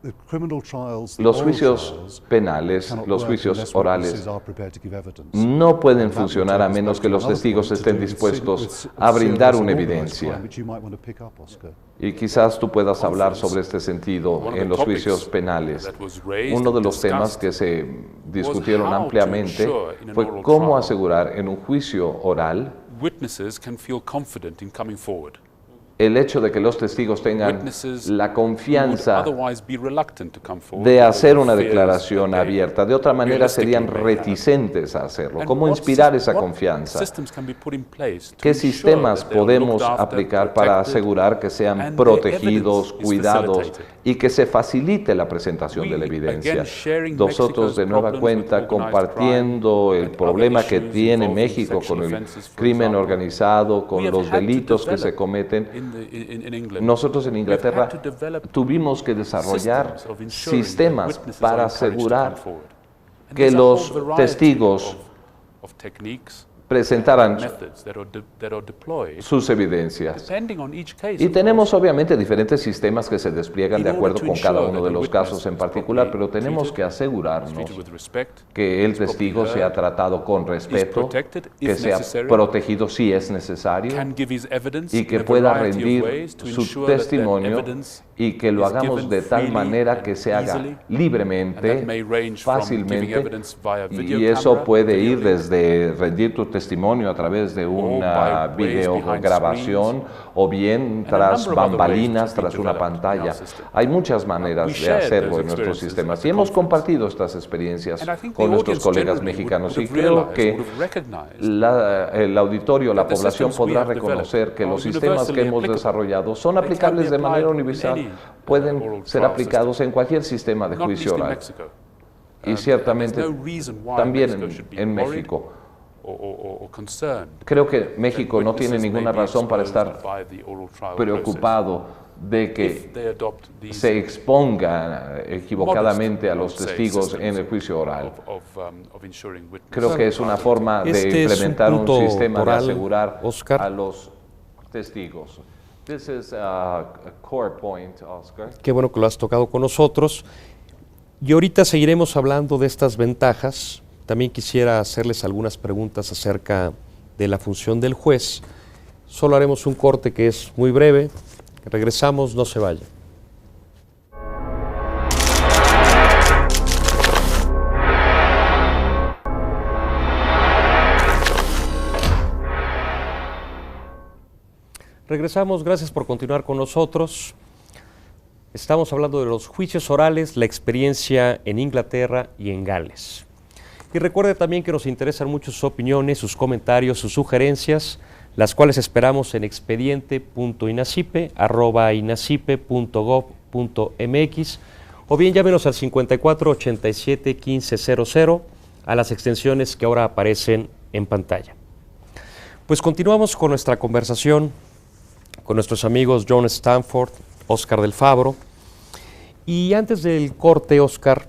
C: the criminal trials, the
B: Los
C: oral
B: juicios
C: trials,
B: penales,
C: cannot
B: los
C: work
B: juicios
C: unless
B: orales
C: witnesses are prepared to give evidence.
B: no pueden
C: And that
B: funcionar
C: will
B: a
C: take us
B: menos
C: back
B: que
C: to
B: los
C: another
B: testigos
C: point to
B: estén
C: do with
B: dispuestos
C: with
B: a brindar
C: serious
B: una
C: and organized
B: evidencia.
C: crime, which you might want to pick up, Oscar.
B: Y quizás tú puedas hablar sobre este sentido
D: One of
B: en
D: the
B: los
D: topics
B: juicios penales.
D: that was raised
B: Uno de
D: and
B: los temas
D: discussed
B: que se discutieron
D: how to
B: ampliamente
D: ensure in an
B: fue
D: oral
B: cómo
D: trial
B: asegurar en un juicio oral
D: witnesses can feel confident in coming forward.
B: el hecho de que los testigos tengan
D: witnesses
B: la
D: who would
B: confianza
D: otherwise be reluctant to come forward
B: de
D: because
B: hacer
D: of
B: una
D: fears
B: declaración
D: that they
B: abierta. De otra manera serían
D: realistically may have.
B: reticentes a hacerlo.
D: And
B: ¿Cómo
D: what
B: inspirar
D: sys-
B: esa
D: what
B: confianza?
D: systems can be put in place to
B: ¿Qué
D: ensure
B: sistemas
D: that they are
B: podemos
D: looked after,
B: aplicar para
D: protected,
B: asegurar que sean
D: and
B: protegidos,
D: the evidence is
B: cuidados
D: facilitated?
B: y que se facilite la presentación de la
D: We,
B: evidencia?
D: again, sharing
B: Nosotros de
D: Mexico's
B: nueva
D: problems
B: cuenta
D: with organized
B: compartiendo
D: crime
B: el
D: and
B: problema
D: other
B: que
D: issues
B: tiene
D: involving
B: México
D: sexual
B: con el
D: offenses, for
B: crimen
D: example.
B: organizado,
D: We
B: con
D: have
B: los
D: had to
B: delitos que se
D: develop
B: cometen.
D: in England,
B: Nosotros en
D: we've had
B: Inglaterra
D: to develop
B: tuvimos que desarrollar
D: systems of ensuring that
B: sistemas
D: witnesses
B: para
D: are encouraged to come
B: asegurar
D: forward. And
B: que
D: there's a whole
B: los
D: variety
B: testigos
D: of techniques,
B: presentaran
D: methods that are deployed
B: sus evidencias.
D: depending on each case.
B: Y
D: of
B: tenemos
D: course.
B: obviamente diferentes sistemas que se despliegan de
D: In order
B: acuerdo
D: to
B: con cada
D: ensure
B: uno
D: that
B: de
D: the
B: los
D: witness
B: casos en
D: is
B: particular, pero
D: properly
B: tenemos
D: treated,
B: que asegurarnos
D: treated with respect,
B: que el
D: is properly
B: testigo
D: heard,
B: sea tratado con respeto,
D: protected if
B: que sea
D: necessary,
B: protegido si es necesario
D: can give his evidence
B: y
D: in
B: que
D: a
B: pueda
D: variety of
B: rendir
D: ways to
B: su
D: ensure that
B: testimonio
D: evidence
B: y que lo
D: is
B: hagamos
D: given
B: de tal
D: freely
B: manera que
D: and
B: se haga
D: easily, and that
B: libremente,
D: may range from giving
B: fácilmente,
D: evidence via video
B: y eso
D: camera,
B: puede
D: video
B: ir
D: link,
B: desde rendir tu testimonio a través de una
D: by ways
B: videograbación o bien
D: a
B: tras
D: number of other
B: bambalinas,
D: ways to be
B: tras una
D: developed in
B: pantalla.
D: our system.
B: Hay muchas maneras
D: We
B: de
D: shared
B: hacerlo
D: those
B: en nuestros
D: experiences
B: sistemas
D: at
B: y hemos
D: the conference.
B: compartido estas experiencias
D: And I think the
B: con nuestros
D: audience
B: colegas
D: generally
B: mexicanos y
D: would have
B: creo
D: realized,
B: que
D: would have recognized
B: el auditorio, la
D: that the
B: población
D: systems we
B: podrá
D: have
B: reconocer que
D: developed
B: los
D: are
B: sistemas que
D: universally
B: hemos
D: applicable.
B: desarrollado son
D: They can
B: aplicables
D: be
B: de manera
D: applied in
B: universal,
D: any
B: pueden
D: oral
B: ser
D: trial
B: aplicados
D: system,
B: en cualquier sistema de
D: not least
B: juicio
D: in
B: oral.
D: Mexico.
B: Y ciertamente
D: There's no reason why
B: también
D: Mexico should be
B: en
D: worried
B: México.
D: or concerned.
B: Creo que México no tiene
D: Witnesses may
B: ninguna
D: be
B: razón para
D: exposed
B: estar
D: by the oral trial
B: preocupado de
D: process.
B: que
D: If they adopt these
B: se exponga equivocadamente a los
D: modest, I would say,
B: testigos
D: systems
B: en el juicio oral.
D: of ensuring witnesses
B: Creo que es una forma de
A: Este es un
B: implementar un
A: punto
B: sistema de
A: oral,
B: asegurar
A: Oscar.
B: a los testigos. This is a core point, Oscar.
A: Qué bueno que lo has tocado con nosotros. Y ahorita seguiremos hablando de estas ventajas. También quisiera hacerles algunas preguntas acerca de la función del juez. Solo haremos un corte que es muy breve. Regresamos, no se vaya. Regresamos, gracias por continuar con nosotros. Estamos hablando de los juicios orales, la experiencia en Inglaterra y en Gales. Y recuerde también que nos interesan mucho sus opiniones, sus comentarios, sus sugerencias, las cuales esperamos en expediente.inacipe@inacipe.gov.mx o bien llámenos al 54 87 15 00 a las extensiones que ahora aparecen en pantalla. Pues continuamos con nuestra conversación con nuestros amigos John Stanford, Oscar del Fabro. Y antes del corte, Oscar,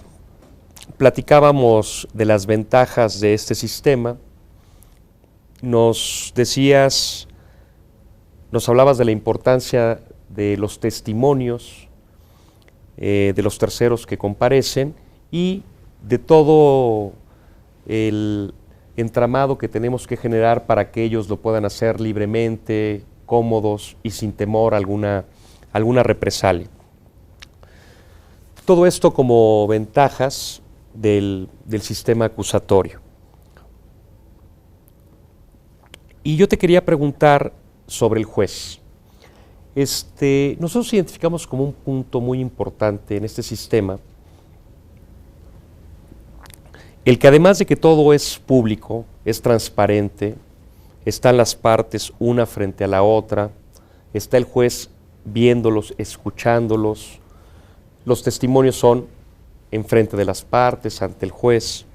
A: platicábamos de las ventajas de este sistema. Nos decías, nos hablabas de la importancia de los testimonios de los terceros que comparecen y de todo el entramado que tenemos que generar para que ellos lo puedan hacer libremente, cómodos y sin temor a alguna represalia. Todo esto como ventajas del sistema acusatorio. Y yo te quería preguntar sobre el juez. Nosotros identificamos como un punto muy importante en este sistema el que además de que todo es público, es transparente, están las partes una frente a la otra, está el juez viéndolos, escuchándolos, los testimonios son enfrente de las partes, ante el juez,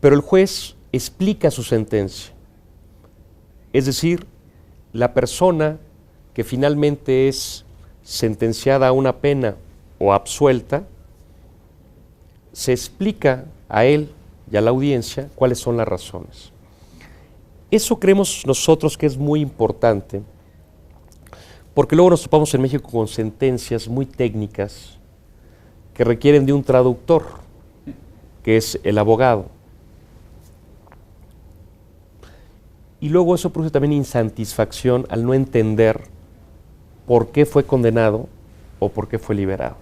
A: pero el juez explica su sentencia, es decir, la persona que finalmente es sentenciada a una pena o absuelta, se explica a él y a la audiencia cuáles son las razones. Eso creemos nosotros que es muy importante, porque luego nos topamos en México con sentencias muy técnicas que requieren de un traductor, que es el abogado. Y luego eso produce también insatisfacción al no entender por qué fue condenado o por qué fue liberado.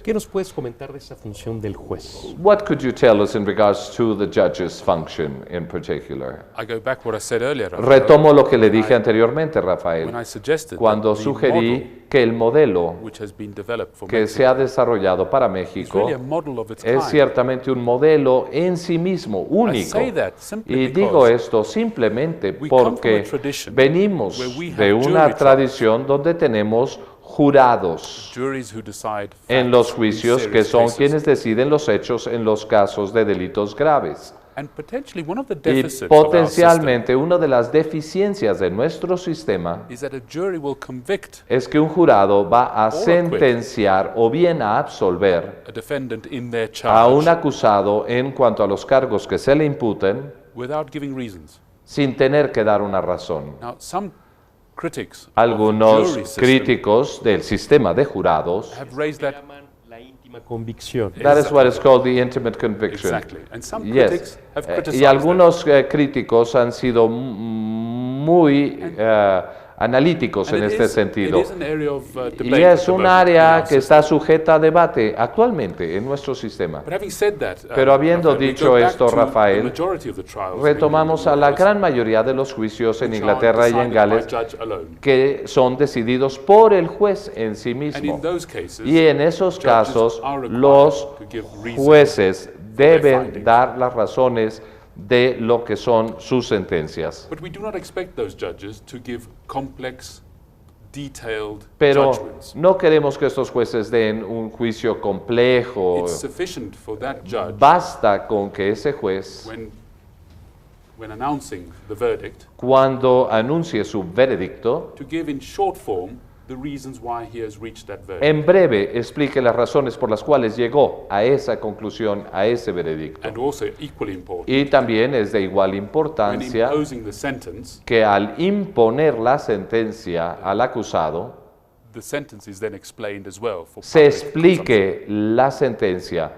A: ¿Qué nos puedes comentar de esa función del juez?
B: What could you tell us in regards to the judge's function in particular?
D: I go back what I said earlier, Rafael,
B: Retomo lo que le dije anteriormente,
D: when
B: Rafael,
D: I suggested
B: cuando
D: that the model
B: sugerí que el modelo
D: which has been developed for
B: que
D: Mexico
B: se ha desarrollado para
D: is
B: México
D: really a model of its
B: es
D: kind.
B: ciertamente un modelo en sí mismo, único.
D: say that simply
B: Y digo
D: because
B: esto simplemente
D: we come from a
B: porque
D: tradition
B: venimos
D: where we
B: de
D: have
B: una
D: jury trials.
B: tradición donde tenemos jurados
D: Juries who decide
B: en
D: facts
B: los
D: in
B: juicios que
D: serious
B: son
D: cases.
B: quienes deciden los hechos en los casos de delitos graves.
D: And potentially one of the
B: Y
D: deficits of our system
B: potencialmente una de las deficiencias de nuestro sistema
D: is that a jury will convict
B: es que un jurado va a
D: acquit.
B: sentenciar o bien a absolver
D: a defendant in their
B: a un
D: charge
B: acusado en cuanto a los cargos que se le imputen
D: without giving reasons.
B: sin tener que dar una razón.
D: Now, some critics of
B: Algunos
D: the jury system
B: críticos del sistema de jurados,
D: have raised that
A: Llaman la íntima convicción.
B: that is what is called the intimate conviction.
D: exactly, and some
B: Yes.
D: critics have
B: Y
D: criticized
B: algunos críticos han sido muy analíticos
D: that.
B: en
D: And
B: este
D: it
B: sentido.
D: is an area of debate
B: Y
D: at
B: es
D: the
B: un
D: moment in
B: área
D: our
B: que está sujeta a debate actualmente en nuestro sistema.
D: But having said that,
B: Pero habiendo
D: Rafael, we
B: dicho
D: go back
B: esto,
D: to the
B: Rafael,
D: majority of the trials in
B: Retomamos a
D: England,
B: la
D: which
B: gran mayoría de los juicios en
D: are
B: Inglaterra y en
D: decided
B: Gales
D: by judge alone.
B: que son decididos por el juez en sí
D: And in
B: mismo.
D: those cases,
B: Y en esos
D: judges
B: casos,
D: are required
B: los
D: to give reasons
B: jueces
D: their
B: deben
D: findings.
B: dar las razones de lo que son sus sentencias.
D: But we do not expect those judges to give complex, detailed
B: Pero
D: judgments.
B: no queremos que estos jueces den un juicio complejo.
D: It's sufficient for that judge
B: Basta con que ese juez,
D: when announcing the verdict,
B: cuando anuncie su veredicto,
D: to give in short form the reasons why he has reached that verdict.
B: en breve explique las razones por las cuales llegó a esa conclusión, a ese veredicto.
D: And also equally important,
B: Y también es de igual
D: when
B: importancia
D: imposing the sentence,
B: que al imponer la sentencia al acusado,
D: the sentence is then explained as well for
B: se
D: public
B: explique la sentencia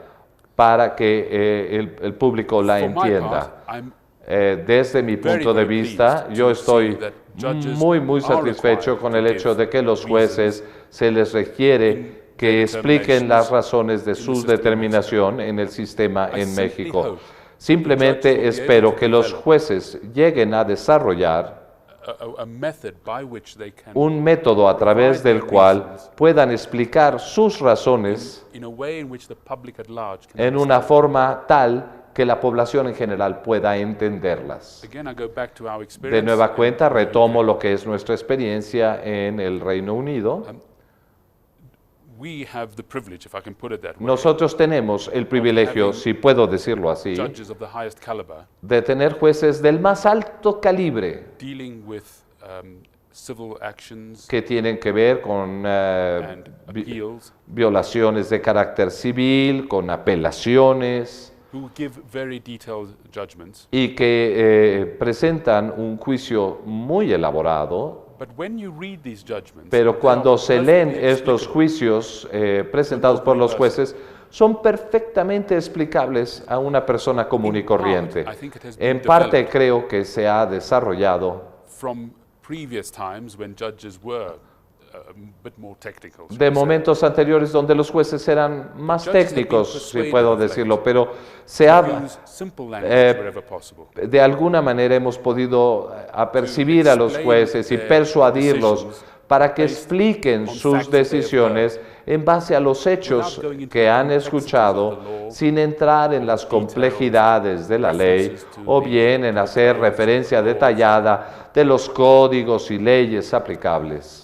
B: para que el público la
D: consumption. For my
B: entienda.
D: part, I'm
B: Desde mi
D: very,
B: punto de
D: very
B: vista,
D: pleased
B: yo
D: to
B: estoy
D: see that judges
B: muy
D: are
B: satisfecho
D: required
B: con
D: to
B: el hecho
D: give
B: de que los jueces se les requiere que
D: their
B: expliquen las
D: determinations
B: razones de
D: in the
B: su
D: system of
B: determinación en el sistema
D: I
B: en
D: simply
B: México.
D: hope judges will
B: Simplemente
D: be able
B: espero
D: to
B: que los
D: develop
B: jueces lleguen a desarrollar
D: a method by which they can,
B: un método a través del cual puedan explicar sus razones
D: in a way in which the public at large can
B: en una forma tal que la población en general pueda entenderlas.
D: Again, I go back to our experience.
B: De nueva cuenta, retomo lo que es nuestra experiencia en el Reino Unido.
D: We have the privilege, if I can put it that way,
B: Nosotros tenemos el privilegio, si puedo decirlo así,
D: judges of the highest caliber
B: de tener jueces del más alto calibre
D: dealing with civil actions
B: que tienen que ver con
D: and
B: vi-
D: appeals,
B: violaciones de carácter civil, con apelaciones
D: who give very detailed judgments.
B: y que presentan un juicio muy elaborado.
D: But when you read these judgments,
B: Pero
D: they
B: cuando
D: are
B: se leen
D: perfectly
B: estos
D: explicable.
B: juicios presentados por los jueces, son perfectamente explicables a una persona común y corriente.
D: I think it has been
B: En parte
D: developed
B: creo que se ha desarrollado
D: from previous times when judges were a bit more technical. shall
B: de
D: we say.
B: momentos anteriores donde los jueces eran más
D: Judges have been
B: técnicos, si
D: persuaded
B: puedo
D: of late
B: decirlo, pero se ha,
D: Use simple language wherever possible.
B: de alguna manera hemos podido apercibir a los
D: explain
B: jueces y
D: their
B: persuadirlos
D: decisions
B: para que
D: based
B: expliquen
D: on
B: sus
D: facts that they have
B: decisiones en base a los hechos
D: without going into
B: que
D: the
B: han
D: complexities
B: escuchado,
D: of the law,
B: sin entrar en las complejidades de la ley
D: references to
B: o
D: the
B: bien en hacer referencia detallada de los códigos y leyes aplicables.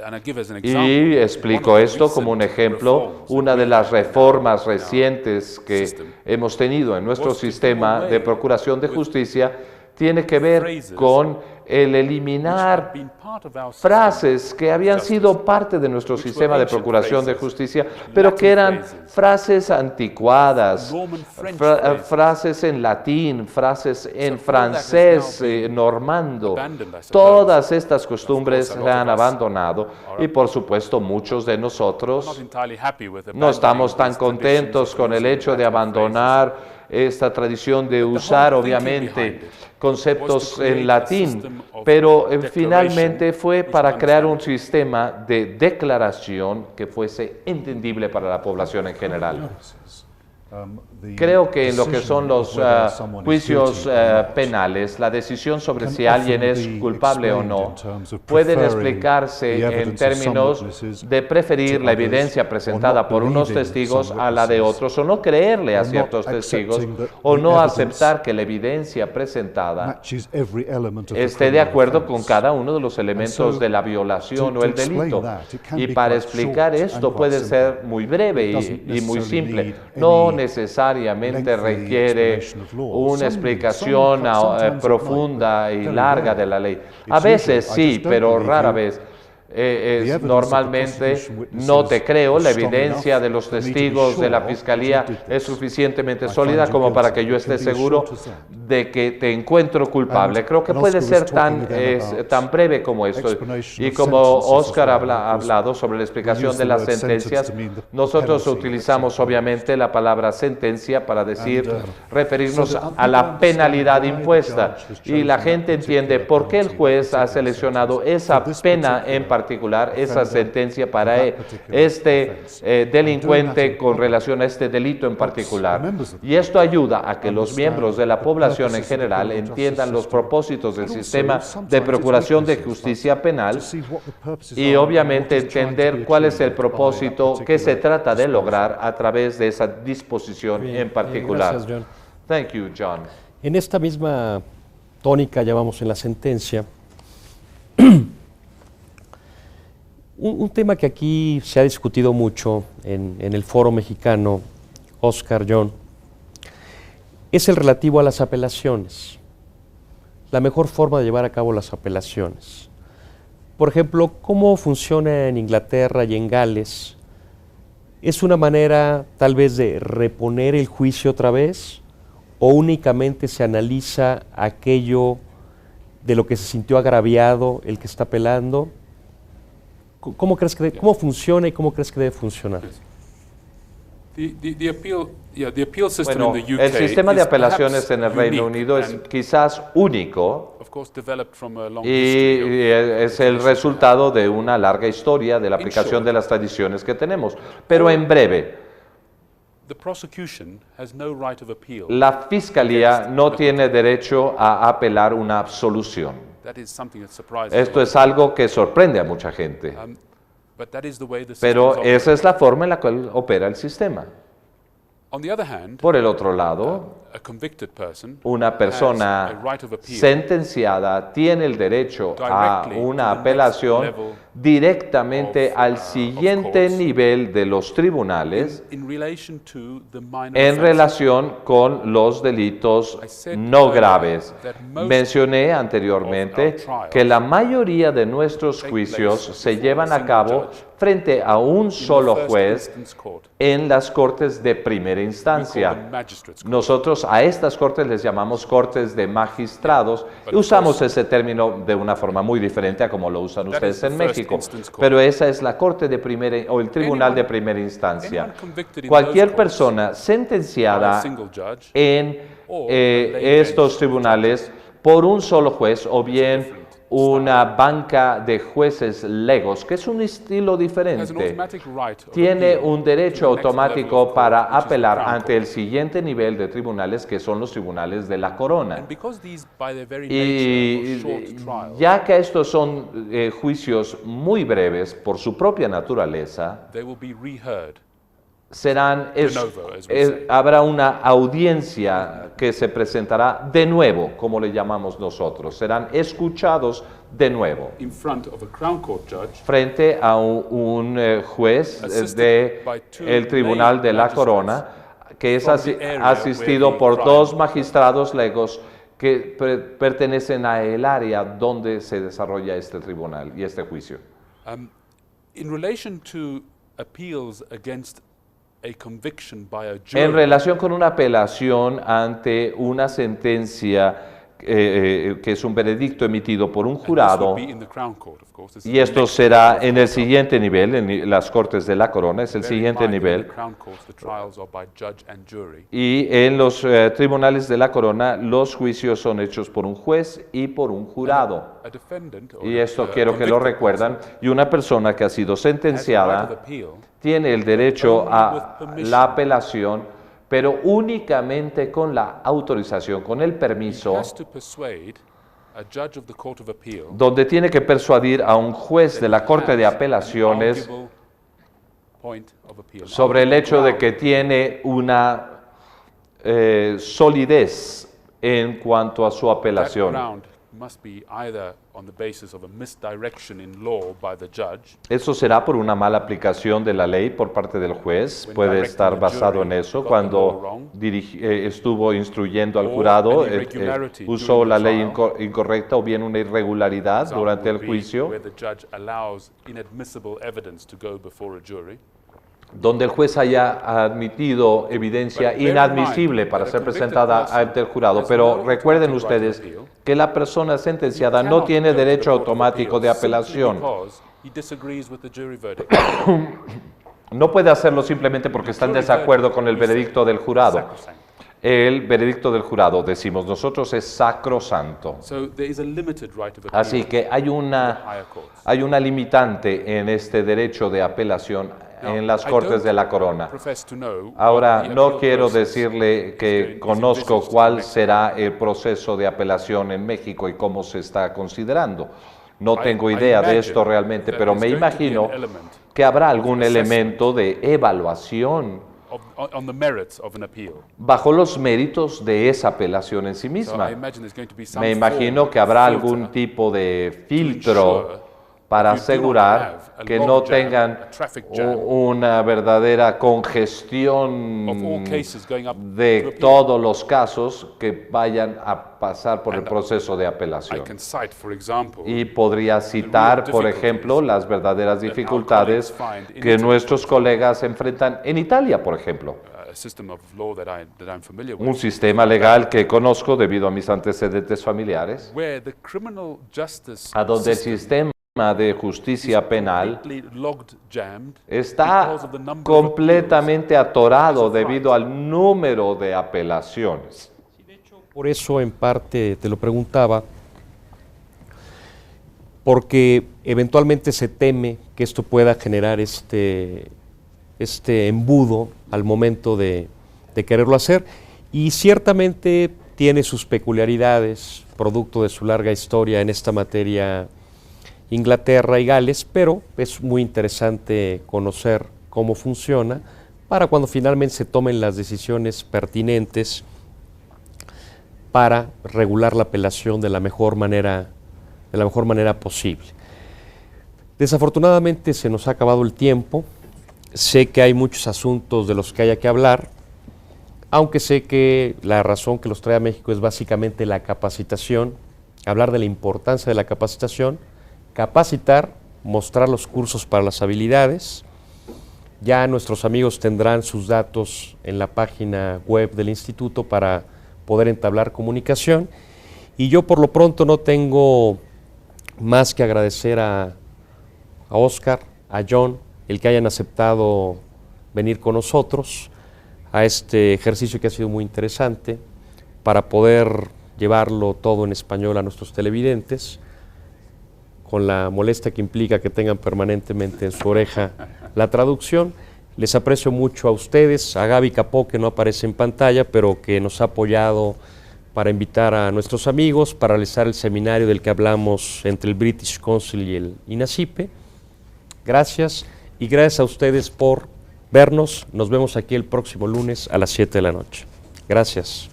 D: And I give as an example,
B: Y explico
D: one of the
B: esto como un
D: recent
B: ejemplo,
D: reforms
B: una
D: that
B: de
D: we
B: las
D: have in
B: reformas
D: our
B: recientes que
D: system
B: hemos tenido en nuestro
D: was to do
B: sistema
D: away
B: de procuración de
D: with
B: justicia tiene que ver
D: phrases
B: con el
D: which had
B: eliminar
D: been part of our system.
B: frases que habían
D: justice,
B: sido parte de nuestro
D: which were
B: sistema de
D: ancient
B: procuración de
D: phrases,
B: justicia, pero que eran
D: Latin
B: frases anticuadas,
D: Norman French phrases.
B: frases en latín, frases en
D: all that has
B: francés
D: now been
B: normando.
D: abandoned, I suppose.
B: Todas estas costumbres
D: Of course, a
B: se
D: lot
B: han
D: of us
B: abandonado y por supuesto muchos de
D: Not
B: nosotros
D: entirely happy with
B: no estamos tan
D: abandoning these
B: contentos
D: traditions
B: con
D: of
B: el
D: using
B: hecho de
D: Latin
B: abandonar esta tradición de usar obviamente conceptos en latín, pero finalmente fue para crear un sistema de declaración que fuese entendible para la población en general. Creo que en lo que son los juicios penales, la decisión sobre si alguien es culpable o no pueden explicarse en términos de preferir la evidencia presentada por unos testigos a la de otros, o no creerle a ciertos testigos, o no aceptar que la evidencia presentada esté de acuerdo con cada uno de los elementos de la violación o el delito. Y para explicar esto puede ser muy breve y muy simple. No necesariamente requiere una explicación profunda y larga de la ley. A veces sí, pero rara vez. Normalmente no te creo, la evidencia de los testigos de la fiscalía es suficientemente sólida como para que yo esté seguro de que te encuentro culpable. Creo que puede ser tan breve como esto. Y como Oscar ha hablado sobre la explicación de las sentencias, nosotros utilizamos obviamente la palabra sentencia para referirnos a la penalidad impuesta. Y la gente entiende por qué el juez ha seleccionado esa pena en particular, esa sentencia para este delincuente con relación a este delito en particular. Y esto ayuda a que los miembros de la población en general entiendan los propósitos del sistema de procuración de justicia penal y obviamente entender cuál es el propósito que se trata de lograr a través de esa disposición en particular.
A: Gracias, John.
B: Thank you, John.
A: En esta misma tónica, ya vamos en la sentencia, un tema que aquí se ha discutido mucho en el foro mexicano, Oscar, John, es el relativo a las apelaciones. La mejor forma de llevar a cabo las apelaciones. Por ejemplo, ¿cómo funciona en Inglaterra y en Gales? ¿Es una manera tal vez de reponer el juicio otra vez? ¿O únicamente se analiza aquello de lo que se sintió agraviado el que está apelando? ¿Cómo crees que cómo funciona y cómo crees que debe funcionar?
B: Bueno, el sistema de apelaciones en el Reino Unido es quizás único y es el resultado de una larga historia de la aplicación de las tradiciones que tenemos. Pero en breve, la Fiscalía no tiene derecho a apelar una absolución. Esto es algo que sorprende a mucha gente. Pero esa es la forma en la cual opera el sistema. Por el otro lado, una persona sentenciada tiene el derecho a una apelación directamente al siguiente nivel de los tribunales en relación con los delitos no graves. Mencioné anteriormente que la mayoría de nuestros juicios se llevan a cabo frente a un solo juez en las cortes de primera instancia. Nosotros a estas cortes les llamamos cortes de magistrados y usamos ese término de una forma muy diferente a como lo usan ustedes en México. Pero esa es la corte de primera o el tribunal de primera instancia. Cualquier persona sentenciada en estos tribunales por un solo juez o bien una banca de jueces legos, que es un estilo diferente, tiene un derecho automático para apelar ante el siguiente nivel de tribunales, que son los tribunales de la corona. Y ya que estos son juicios muy breves por su propia naturaleza, habrá una audiencia que se presentará de nuevo, como le llamamos nosotros. Serán escuchados de nuevo frente a un juez del Tribunal de la Corona, que es asistido por dos magistrados legos que pertenecen a el área donde se desarrolla este tribunal y este juicio.
D: In relation to appeals against
B: En relación con una apelación ante una sentencia que es un veredicto emitido por un
D: And this
B: jurado,
D: would be in the Crown Court, of course. This is
B: y
D: the
B: esto
D: next
B: será
D: level.
B: en el siguiente nivel, en las Cortes de la Corona, es el
D: Bear in
B: siguiente
D: mind that in
B: nivel.
D: the Crown Courts, the trials are by judge and jury.
B: Y en los tribunales de la Corona, los juicios son hechos por un juez y por un jurado.
D: A defendant or
B: Y esto
D: a
B: quiero que lo
D: convicted
B: recuerdan. Y una persona que ha sido
D: person has the right of
B: sentenciada
D: appeal,
B: tiene el derecho
D: only
B: a
D: with permission.
B: la apelación, pero únicamente con la autorización, con el
D: he
B: permiso,
D: has to persuade a judge of the Court of Appeal
B: donde tiene que persuadir a un juez de la Corte de Apelaciones sobre el hecho de que tiene una solidez en cuanto a su
D: that
B: apelación.
D: ground must be either on the basis of a misdirection in law by the judge,
B: Eso será por una mala aplicación de la ley por parte del juez, puede estar basado en eso. Cuando estuvo instruyendo al jurado, usó la ley incorrecta o bien una irregularidad
D: example
B: durante el
D: would be
B: juicio,
D: where the judge allows inadmissible evidence to go before a jury.
B: donde el juez haya admitido evidencia inadmisible para ser presentada ante el jurado. Pero recuerden ustedes que la persona sentenciada no tiene derecho automático de apelación.
D: He disagrees with the jury verdict.
B: No puede hacerlo simplemente porque está en desacuerdo con el veredicto del jurado.
D: Sacrosanct.
B: El veredicto del jurado, decimos nosotros, es sacrosanto.
D: So there is a limited right of appeal
B: Así que hay
D: to the
B: una
D: higher courts.
B: limitante en este derecho de apelación en las
D: I
B: Cortes
D: don't
B: de la Corona.
D: profess to know
B: Ahora,
D: what the
B: no
D: appeal
B: quiero
D: process
B: decirle
D: is
B: que
D: going- is
B: conozco
D: envisaged in
B: cuál
D: Mexico.
B: será el proceso de apelación en México y cómo se está considerando. No
D: I-
B: tengo
D: I
B: idea de
D: imagine
B: esto realmente,
D: that
B: pero
D: there's
B: me
D: going to be
B: imagino
D: an element
B: que habrá algún
D: assessment
B: elemento de evaluación
D: on the merits of an appeal.
B: bajo los méritos de esa apelación en sí
D: So
B: misma.
D: I imagine there's going to be some
B: Me imagino
D: form
B: que habrá
D: of
B: algún
D: filter
B: tipo de
D: ensure
B: filtro para
D: that you do not
B: asegurar
D: have a
B: que
D: log
B: no
D: jam,
B: tengan
D: a traffic jam
B: una verdadera
D: of all
B: congestión
D: cases going up to
B: de
D: appeal.
B: todos los casos que vayan a pasar por el
D: And
B: proceso de
D: I
B: apelación.
D: can cite, for example,
B: Y podría citar, por ejemplo, las verdaderas dificultades que nuestros colegas enfrentan en Italia, por ejemplo.
D: a system of law that I'm familiar
B: Un
D: with,
B: sistema legal que conozco debido a mis antecedentes familiares,
D: where the criminal justice
B: a donde el
D: system
B: sistema de justicia penal
D: completely logged jammed
B: está
D: because of the number of
B: completamente atorado debido al número de apelaciones.
A: Por eso, en parte, te lo preguntaba, porque eventualmente se teme que esto pueda generar este embudo al momento de quererlo hacer, y ciertamente tiene sus peculiaridades, producto de su larga historia en esta materia, Inglaterra y Gales, pero es muy interesante conocer cómo funciona para cuando finalmente se tomen las decisiones pertinentes para regular la apelación de la mejor manera posible. Desafortunadamente se nos ha acabado el tiempo. Sé que hay muchos asuntos de los que haya que hablar, aunque sé que la razón que los trae a México es básicamente la capacitación, hablar de la importancia de la capacitación, capacitar, mostrar los cursos para las habilidades. Ya nuestros amigos tendrán sus datos en la página web del instituto para poder entablar comunicación. Y yo por lo pronto no tengo más que agradecer a Oscar, a John, el que hayan aceptado venir con nosotros a este ejercicio que ha sido muy interesante para poder llevarlo todo en español a nuestros televidentes, con la molestia que implica que tengan permanentemente en su oreja la traducción. Les aprecio mucho a ustedes, a Gaby Capó, que no aparece en pantalla, pero que nos ha apoyado para invitar a nuestros amigos para realizar el seminario del que hablamos entre el British Council y el INACIPE. Gracias, y gracias a ustedes por vernos. Nos vemos aquí el próximo lunes a las 7 de la noche. Gracias.